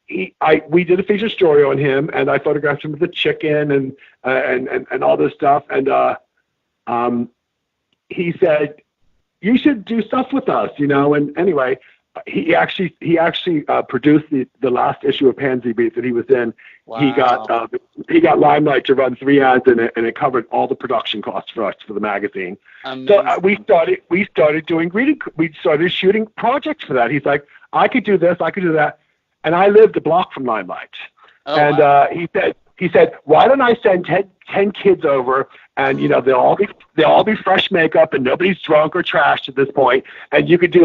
we did a feature story on him, and I photographed him with a chicken and all this stuff. And he said, "You should do stuff with us," you know. And anyway, he actually produced the last issue of Patsy Beat that he was in. Wow. He got Limelight to run 3 ads in it, and it covered all the production costs for us for the magazine. Amazing. So we started doing we started shooting projects for that. He's like, "I could do this, I could do that," and I lived a block from Limelight. Oh, and wow. He said, "Why don't I send 10 kids over, and you know they'll all be fresh makeup, and nobody's drunk or trashed at this point, and you could do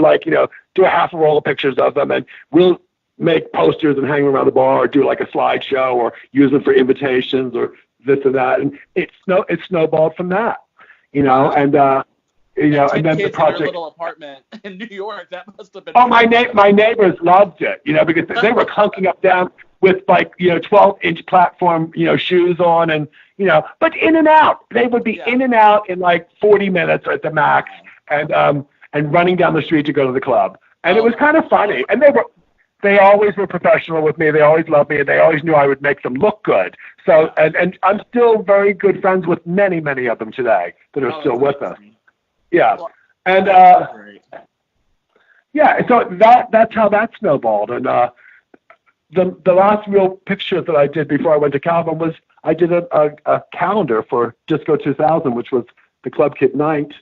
do a half a roll of pictures of them, and we'll make posters and hang them around the bar, or do like a slideshow, or use them for invitations or this and that, and it snowballed from that, and and then the project. In your little apartment in New York, that must have been. Oh, my neighbors loved it, because they were clunking up down with 12-inch platform, shoes on, and but in and out. They would be in and out in 40 minutes at the max, and running down the street to go to the club, and it was kind of funny. And they always were professional with me. They always loved me, and they always knew I would make them look good. So, and I'm still very good friends with many, many of them today that are still with us. Yeah, and so that's how that snowballed. And the last real picture that I did before I went to Calvin was I did a calendar for Disco 2000, which was the Club Kid night,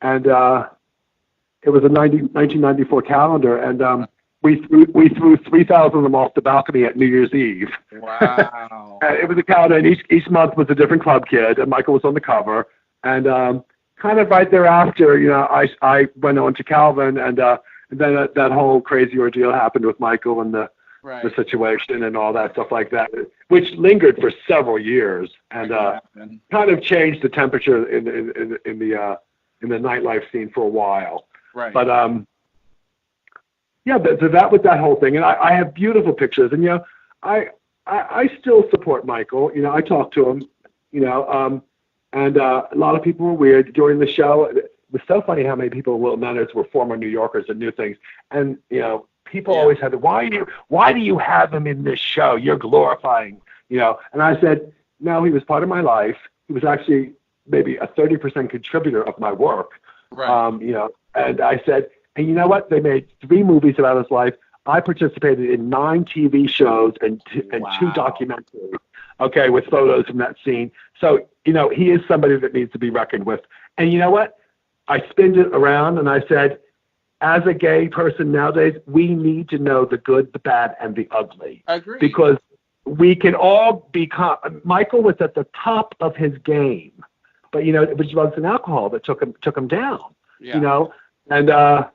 and it was a 1994 calendar, and we threw 3,000 of them off the balcony at New Year's Eve. Wow! And it was a calendar, and each month was a different Club Kid, and Michael was on the cover, and kind of right thereafter, I went on to Calvin, and then that whole crazy ordeal happened with Michael and the situation and all that stuff like that, which lingered for several years and kind of changed the temperature in the nightlife scene for a while. Right. But so that was that whole thing, and I have beautiful pictures, and I still support Michael. I talk to him. And a lot of people were weird during the show. It was so funny how many people at Wilton Manors were former New Yorkers and knew things. And, people always had, why do you have him in this show? You're glorifying, And I said, no, he was part of my life. He was actually maybe a 30% contributor of my work. Right. And I said, and you know what? They made 3 movies about his life. I participated in 9 TV shows and 2 documentaries. Okay, with photos from that scene. So, he is somebody that needs to be reckoned with. And you know what? I spinned it around and I said, as a gay person nowadays, we need to know the good, the bad, and the ugly. Agreed. Because we can all become. Michael was at the top of his game, but it was drugs and alcohol that took him down. Yeah. And I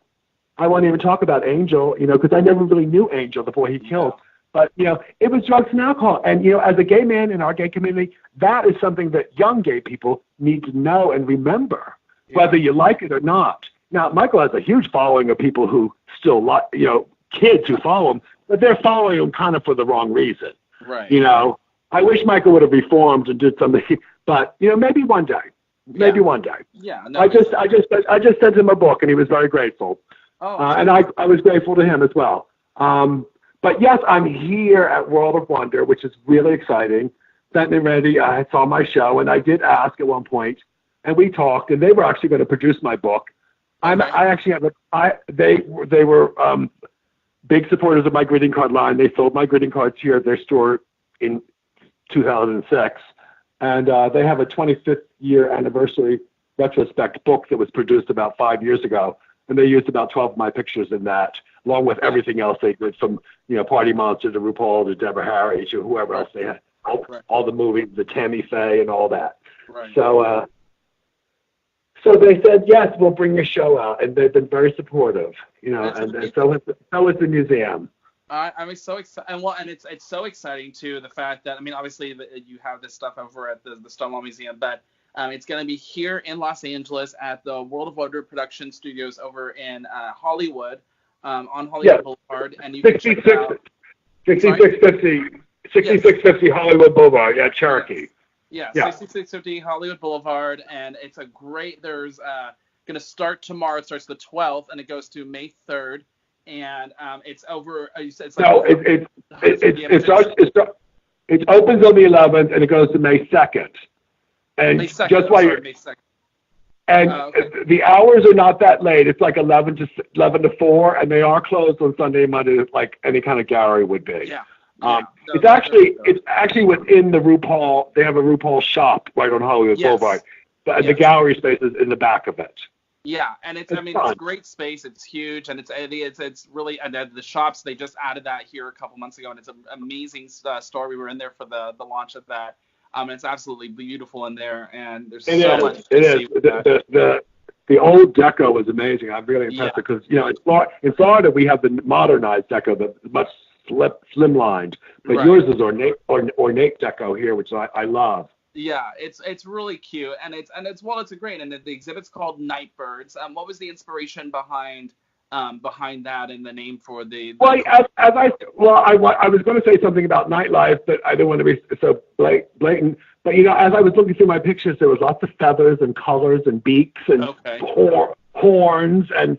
won't even talk about Angel, because I never really knew Angel, the boy he killed. But, it was drugs and alcohol. And, as a gay man in our gay community, that is something that young gay people need to know and remember, whether you like it or not. Now, Michael has a huge following of people who still like, kids who follow him, but they're following him kind of for the wrong reason. Right. I wish Michael would have reformed and did something, but, maybe one day. Maybe one day. Yeah. No, I just sent him a book, and he was very grateful. Oh. And I was grateful to him as well. But yes, I'm here at World of Wonder, which is really exciting. Benton and Randy saw my show, and I did ask at one point, and we talked, and they were actually going to produce my book. I actually have they were big supporters of my greeting card line. They sold my greeting cards here at their store in 2006, and they have a 25th year anniversary retrospect book that was produced about 5 years ago, and they used about 12 of my pictures in that, along with everything else they did, from Party Monster to RuPaul to Deborah Harry to whoever else they had, all the movies, the Tammy Faye and all that. Right. So they said, yes, we'll bring your show out, and they've been very supportive, and so is the museum. I'm so excited, and it's so exciting too, the fact that, obviously you have this stuff over at the Stonewall Museum, but it's going to be here in Los Angeles at the World of Wonder Production Studios over in Hollywood, on Hollywood Boulevard, and you can check it out. 6650 Hollywood Boulevard, Cherokee. Yeah, 6650 Hollywood Boulevard, and it's a great. There's going to start tomorrow. It starts the 12th, and it goes to May 3rd, and it's over. You said it's like it opens on the 11th, and it goes to May 2nd. And May 2nd, just while you're May 2nd. And the hours are not that late. It's like 11 to 4, and they are closed on Sunday and Monday, like any kind of gallery would be. Yeah. It's actually within the RuPaul. They have a RuPaul shop right on Hollywood Boulevard. The gallery space is in the back of it. Yeah, and it's a great space. It's huge, and it's really, and the shops, they just added that here a couple months ago, and it's an amazing store. We were in there for the launch of that. It's absolutely beautiful in there, and there's so much to see with that. The old deco was amazing. I'm really impressed because in Florida we have the modernized deco, the much slimlined, but yours is ornate deco here, which I love. Yeah, it's really cute, and it's great, and the exhibit's called Nightbirds. What was the inspiration behind that and the name for the Well, I was going to say something about nightlife, but I didn't want to be so blatant. But as I was looking through my pictures, there was lots of feathers and colors and beaks and horns, and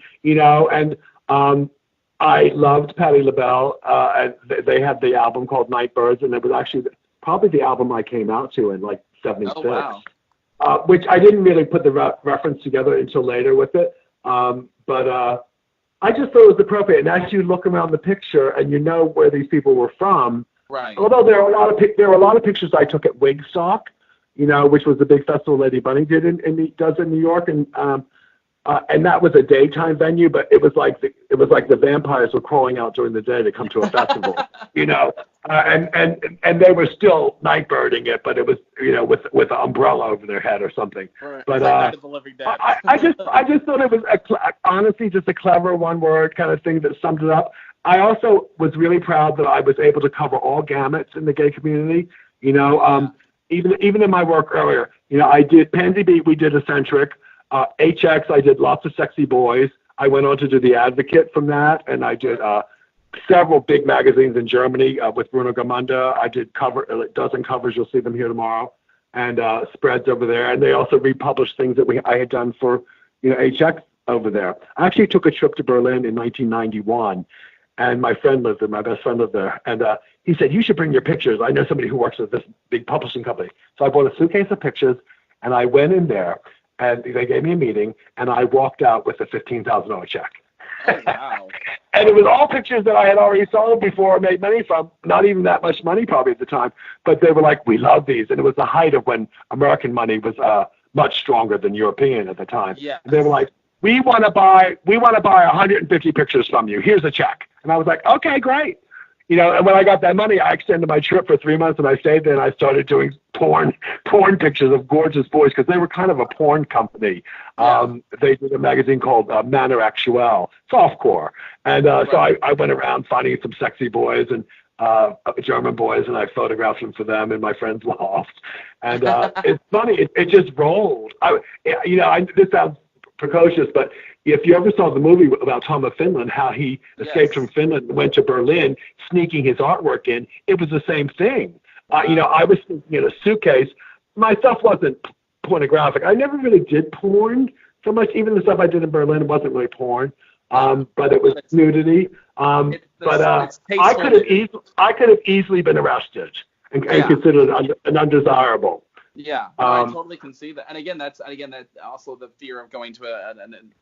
I loved Patti LaBelle, and they had the album called Nightbirds, and it was actually probably the album I came out to in like '76. Oh, wow. Which I didn't really put the reference together until later with it. But I just thought it was appropriate. And as you look around the picture and you know where these people were from, right? Although there were a lot of pictures I took at Wigstock, which was the big festival Lady Bunny does in New York, and that was a daytime venue, but it was like the vampires were crawling out during the day to come to a festival, and they were still night birding it, but it was with an umbrella over their head or something. Right. But Night of the Living Dead. I just thought it was honestly just a clever one word kind of thing that summed it up. I also was really proud that I was able to cover all gamuts in the gay community. Even in my work earlier, I did Patsy Beat, we did Eccentric. HX, I did lots of sexy boys. I went on to do The Advocate from that, and I did several big magazines in Germany with Bruno Gamunda. I did a dozen covers. You'll see them here tomorrow, and spreads over there. And they also republished things that I had done for HX over there. I actually took a trip to Berlin in 1991, and my best friend lived there, and he said, "You should bring your pictures. I know somebody who works at this big publishing company." So I bought a suitcase of pictures, and I went in there. And they gave me a meeting, and I walked out with a $15,000 check. Oh, wow. And it was all pictures that I had already sold before, made money from, not even that much money probably at the time. But they were like, "We love these." And it was the height of when American money was much stronger than European at the time. Yeah. And they were like, we want to buy 150 pictures from you. Here's a check. And I was like, okay, great. And when I got that money, I extended my trip for 3 months, and I stayed there, and I started doing porn pictures of gorgeous boys, because they were kind of a porn company. They did a magazine called Manor Actuel, softcore. And so I went around finding some sexy boys and German boys, and I photographed them for them in my friend's loft. And it's funny, it just rolled. This sounds precocious, but if you ever saw the movie about Tom of Finland, how he escaped from Finland and went to Berlin, sneaking his artwork in, it was the same thing. I was thinking in a suitcase. My stuff wasn't pornographic. I never really did porn so much. Even the stuff I did in Berlin wasn't really porn, but it was nudity. I could have easily been arrested and considered an undesirable. Yeah, I totally can see that. And again, that's also the fear of going to a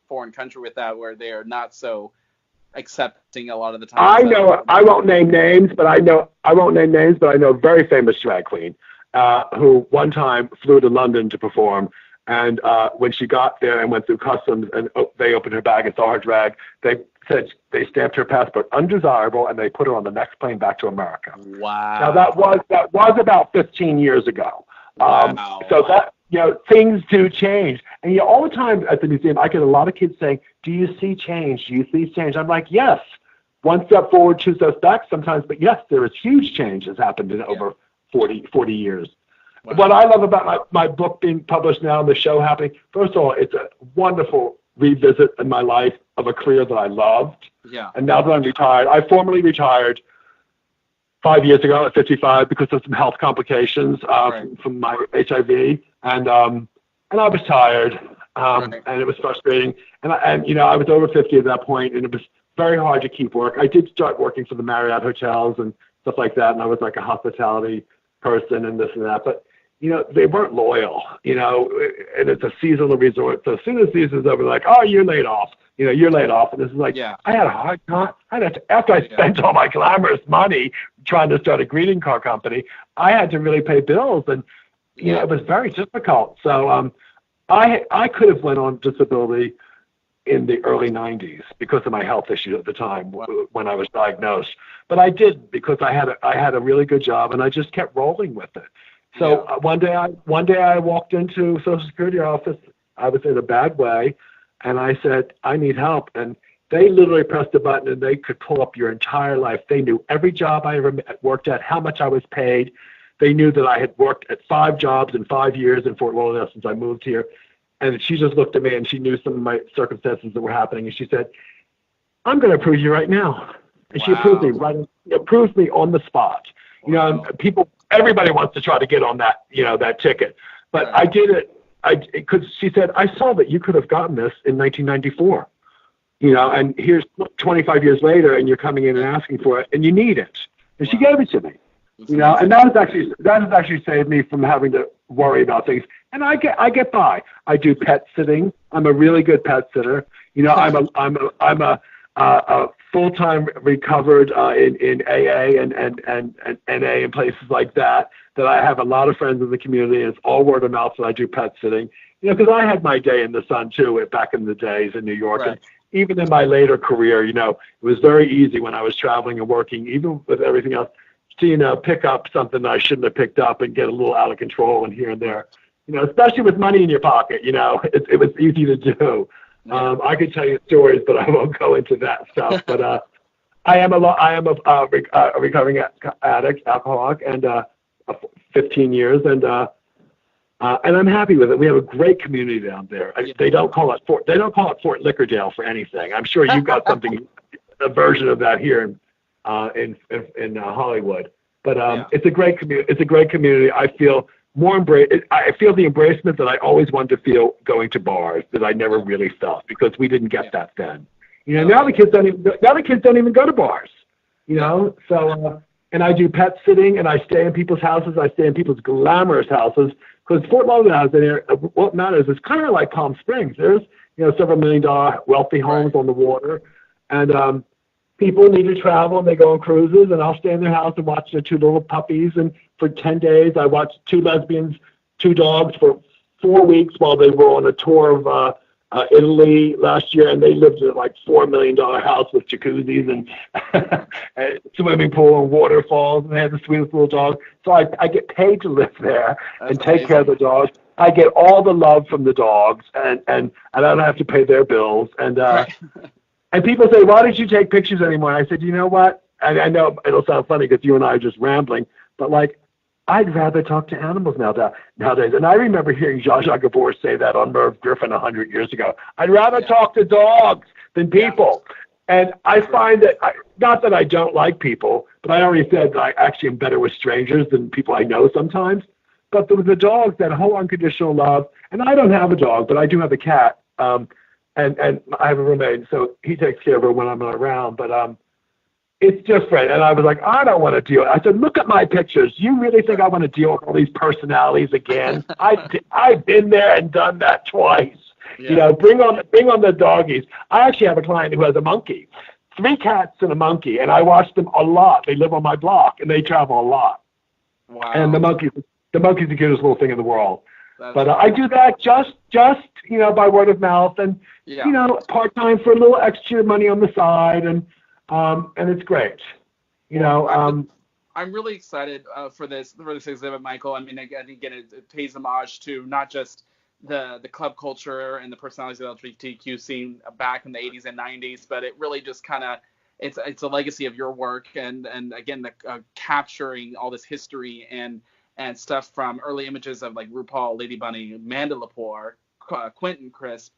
foreign country with that, where they are not so accepting a lot of the time. I know. I won't name names, but I know a very famous drag queen who one time flew to London to perform, and when she got there and went through customs, and they opened her bag and saw her drag, they said they stamped her passport undesirable, and they put her on the next plane back to America. Wow. Now that was about 15 years ago. So that, things do change. And all the time at the museum, I get a lot of kids saying, "Do you see change? Do you see change?" I'm like, yes. One step forward, two steps back sometimes, but yes, there is huge change that's happened in over 40 years. Wow. What I love about my book being published now and the show happening, first of all, it's a wonderful revisit in my life of a career that I loved. Yeah. And now that I'm retired, I formally retired 5 years ago at 55 because of some health complications from my HIV, and I was tired, and it was frustrating, and I was over 50 at that point, and it was very hard to keep work. I did start working for the Marriott hotels and stuff like that, and I was like a hospitality person and this and that, but they weren't loyal, and it's a seasonal resort, so as soon as season's over, they're like, "Oh, you're laid off." You're laid off. And this is like, I had a hard time. After I spent all my glamorous money trying to start a greeting card company, I had to really pay bills. And, it was very difficult. So I could have went on disability in the early 90s because of my health issues at the time when I was diagnosed. But I didn't, because I had a really good job, and I just kept rolling with it. So one day I walked into Social Security office. I was in a bad way. And I said, "I need help." And they literally pressed a button, and they could pull up your entire life. They knew every job I ever worked at, how much I was paid. they knew that I had worked at 5 jobs in 5 years in Fort Lauderdale since I moved here. And she just looked at me and she knew some of my circumstances that were happening. And she said, I'm going to approve you right now. And she approved me on the spot. You know, everybody wants to try to get on that, that ticket. But I did it. Because she said, I saw that you could have gotten this in 1994, and here's 25 years later, and you're coming in and asking for it, and you need it. And she gave it to me, and that has actually saved me from having to worry about things. And I get by. I do pet sitting. I'm a really good pet sitter. I'm a full-time recovered in AA and NA and places like that I have a lot of friends in the community, and it's all word of mouth that I do pet sitting. Because I had my day in the sun too back in the days in New York. Right. And even in my later career, it was very easy when I was traveling and working, even with everything else, to, pick up something that I shouldn't have picked up and get a little out of control and here and there. Especially with money in your pocket, it was easy to do. I could tell you stories, but I won't go into that stuff. But I am a recovering addict, alcoholic, and 15 years, and I'm happy with it. We have a great community down there. They don't call it Fort Lickerdale for anything. I'm sure you've got a version of that here in Hollywood. But it's a great community. It's a great community. I feel I feel the embracement that I always wanted to feel going to bars that I never really felt because we didn't get that then. Now the kids don't even go to bars. So. And I do pet sitting, and I stay in people's houses. I stay in people's glamorous houses because Fort Lauderdale, what matters is kind of like Palm Springs. There's, several $1 million wealthy homes on the water, and people need to travel, and they go on cruises, and I'll stay in their house and watch their 2 little puppies. And for 10 days, I watched 2 lesbians, 2 dogs for 4 weeks while they were on a tour of Italy last year, and they lived in like $4 million house with jacuzzis and swimming pool and waterfalls, and they had the sweetest little dog. So I get paid to live there and take care of the dogs. I get all the love from the dogs, and I don't have to pay their bills. And and people say, why don't you take pictures anymore? And I said, you know what? I know it'll sound funny because you and I are just rambling, but I'd rather talk to animals nowadays. And I remember hearing Zsa Zsa Gabor say that on Merv Griffin 100 years ago. I'd rather talk to dogs than people. And I find that, not that I don't like people, but I already said that I actually am better with strangers than people I know sometimes. But with the dogs, that whole unconditional love, and I don't have a dog, but I do have a cat, and I have a roommate, so he takes care of her when I'm not around. But it's different. And I was like, I don't want to deal. I said, look at my pictures. You really think I want to deal with all these personalities again? I've been there and done that twice. Yeah. Bring on the doggies. I actually have a client who has a monkey, 3 cats and a monkey, and I watch them a lot. They live on my block, and they travel a lot. Wow. And the monkey's the cutest little thing in the world. But I do that just by word of mouth and part-time for a little extra money on the side, and it's great. I'm really excited for this exhibit, Michael. I mean, again, it pays homage to not just the club culture and the personalities of the LGBTQ scene back in the 80s and 90s, but it really just kind of it's a legacy of your work and again the capturing all this history and stuff from early images of like RuPaul, Lady Bunny, Amanda Lepore, Quentin Crisp,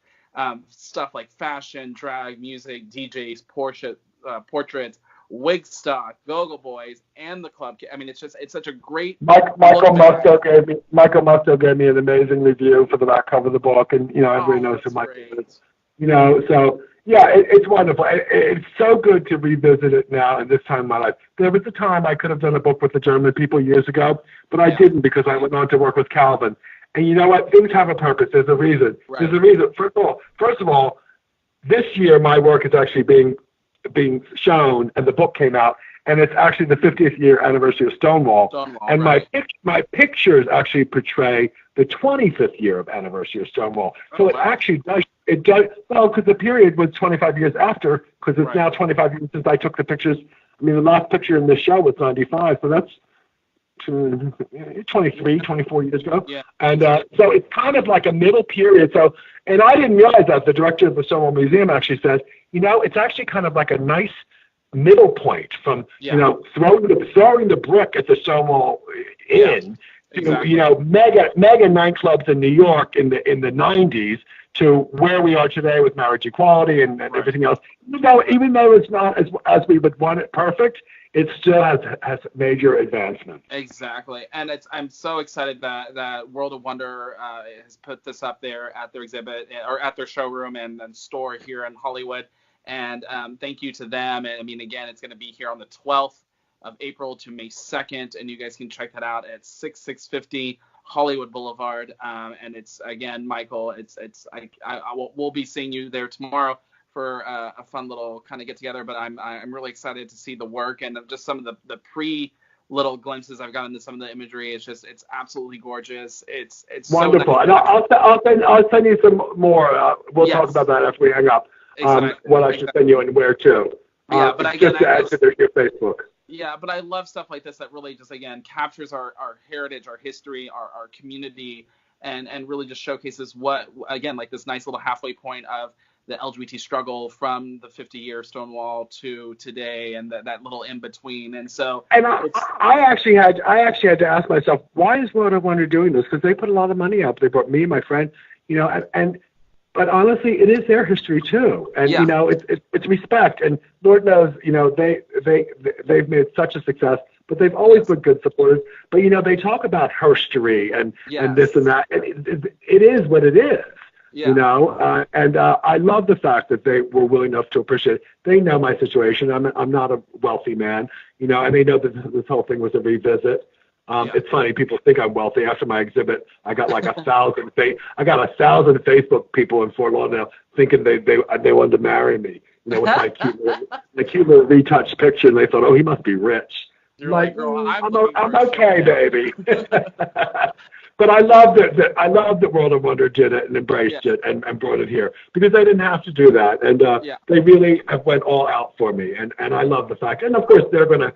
stuff like fashion, drag, music, DJs, portraits, Wigstock, Go-Go Boys, and the club. I mean, it's such a great. Michael Musto gave me an amazing review for the back cover of the book, and everybody knows who Michael is. So yeah, it's wonderful. It's so good to revisit it now in this time in my life. There was a time I could have done a book with the German people years ago, but I didn't because I went on to work with Calvin. And you know what? Things have a purpose. There's a reason. Right. There's a reason. First of all, this year my work is actually being shown, and the book came out, and it's actually the 50th year anniversary of Stonewall. And right. my pictures actually portray the 25th year of anniversary of Stonewall. So it actually does. It does well because the period was 25 years after, because it's now 25 years since I took the pictures. I mean, the last picture in this show was 95, so that's 24 years ago. Yeah. And so it's kind of like a middle period. So, and I didn't realize that. The director of the Stonewall Museum actually said, it's actually kind of like a nice middle point from, throwing the brick at the Stonewall Inn to, mega nightclubs in New York in the 90s to where we are today with marriage equality and everything else. Even though it's not as we would want it perfect, it still has major advancements. Exactly. And I'm so excited that World of Wonder has put this up there at their exhibit or at their showroom and store here in Hollywood. And thank you to them. And I mean, again, it's going to be here on the 12th of April to May 2nd. And you guys can check that out at 6650 Hollywood Boulevard. And it's, again, Michael, we'll be seeing you there tomorrow for a fun little kind of get together. But I'm really excited to see the work and just some of the little glimpses I've gotten into some of the imagery. It's absolutely gorgeous. It's wonderful. So nice. And I'll send you some more. We'll talk about that after we hang up. What I should send you and where to. But again, just to add to your Facebook. Yeah, but I love stuff like this that really just, again, captures our heritage, our history, our community, and really just showcases what, again, like this nice little halfway point of the LGBT struggle from the 50-year Stonewall to today, and that little in between. And so, and I actually had to ask myself, why is World of Wonder doing this? Because they put a lot of money up. They brought me and my friend, but honestly, it is their history too, and it's respect. And Lord knows, they've made such a success, but they've always been good supporters. But they talk about herstory and this and that, and it is what it is. Yeah. I love the fact that they were willing enough to appreciate it. They know my situation. I'm not a wealthy man, and they know that this whole thing was a revisit. It's funny, people think I'm wealthy. After my exhibit, I got like 1,000 Facebook people in Fort Lauderdale thinking they wanted to marry me, with my cute little retouched picture, and they thought, oh, he must be rich. You're like, girl, I'm okay, baby. But I love that World of Wonder did it and embraced it and brought it here, because they didn't have to do that, and they really have went all out for me, and I love the fact. And of course they're going to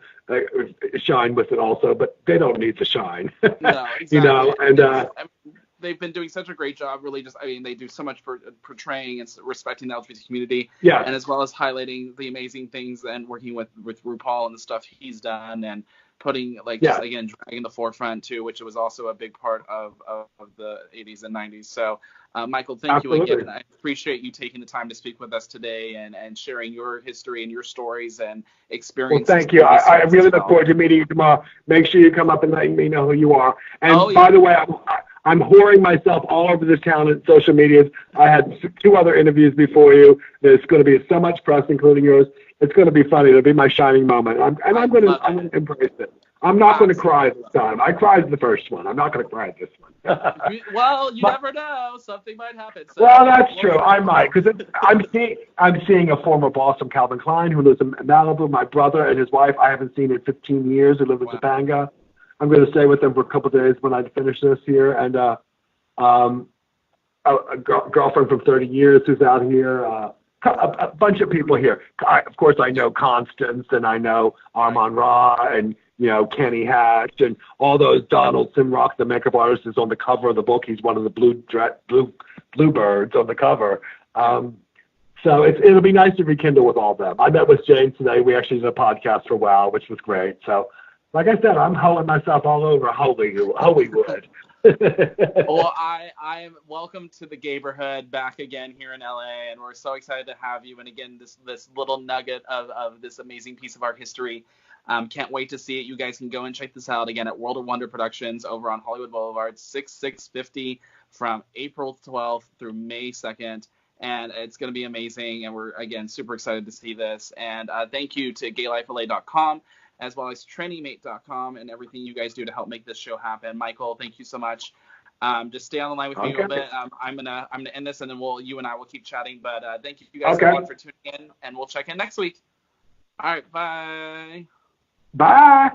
shine with it also, but they don't need to shine. No, exactly. And they've been doing such a great job, really. They do so much for portraying and respecting the LGBT community, and as well as highlighting the amazing things and working with RuPaul and the stuff he's done, and putting again dragging the forefront too, which was also a big part of the 80s and 90s. So Michael, thank you again. I appreciate you taking the time to speak with us today and sharing your history and your stories and experiences. Well, thank you. I really look forward to meeting you tomorrow. Make sure you come up and let me know who you are. And by the way, I'm whoring myself all over this town and social medias. I had 2 other interviews before you. There's going to be so much press, including yours. It's going to be funny. It'll be my shining moment. I'm going to embrace it. I'm not going to cry this time. I cried the first one. I'm not going to cry this one. Well, you never know. Something might happen. So well, that's true. I might, because I'm seeing a former boss from Calvin Klein who lives in Malibu. My brother and his wife, I haven't seen in 15 years, who live in Topanga. I'm going to stay with them for a couple of days when I finish this here, and a girlfriend from 30 years who's out here. A bunch of people here. Of course, I know Constance, and I know Armand Ra, and Kenny Hatch, and all those. Donald Simrock, the makeup artist, is on the cover of the book. He's one of the bluebirds on the cover. So it'll be nice to rekindle with all of them. I met with Jane today. We actually did a podcast for a while, which was great. So, like I said, I'm hoeing myself all over Hollywood. Well, I'm welcome to the Gayborhood back again here in LA, and we're so excited to have you. And again, this little nugget of this amazing piece of our history. Can't wait to see it. You guys can go and check this out again at World of Wonder Productions over on Hollywood Boulevard, 6650, from April 12th through May 2nd. And it's going to be amazing. And we're, again, super excited to see this. And thank you to GayLifeLA.com, as well as TrainingMate.com, and everything you guys do to help make this show happen. Michael, thank you so much. Just stay on the line with me a little bit. I'm gonna end this, and then you and I will keep chatting. But thank you guys so much for tuning in, and we'll check in next week. All right, bye. Bye.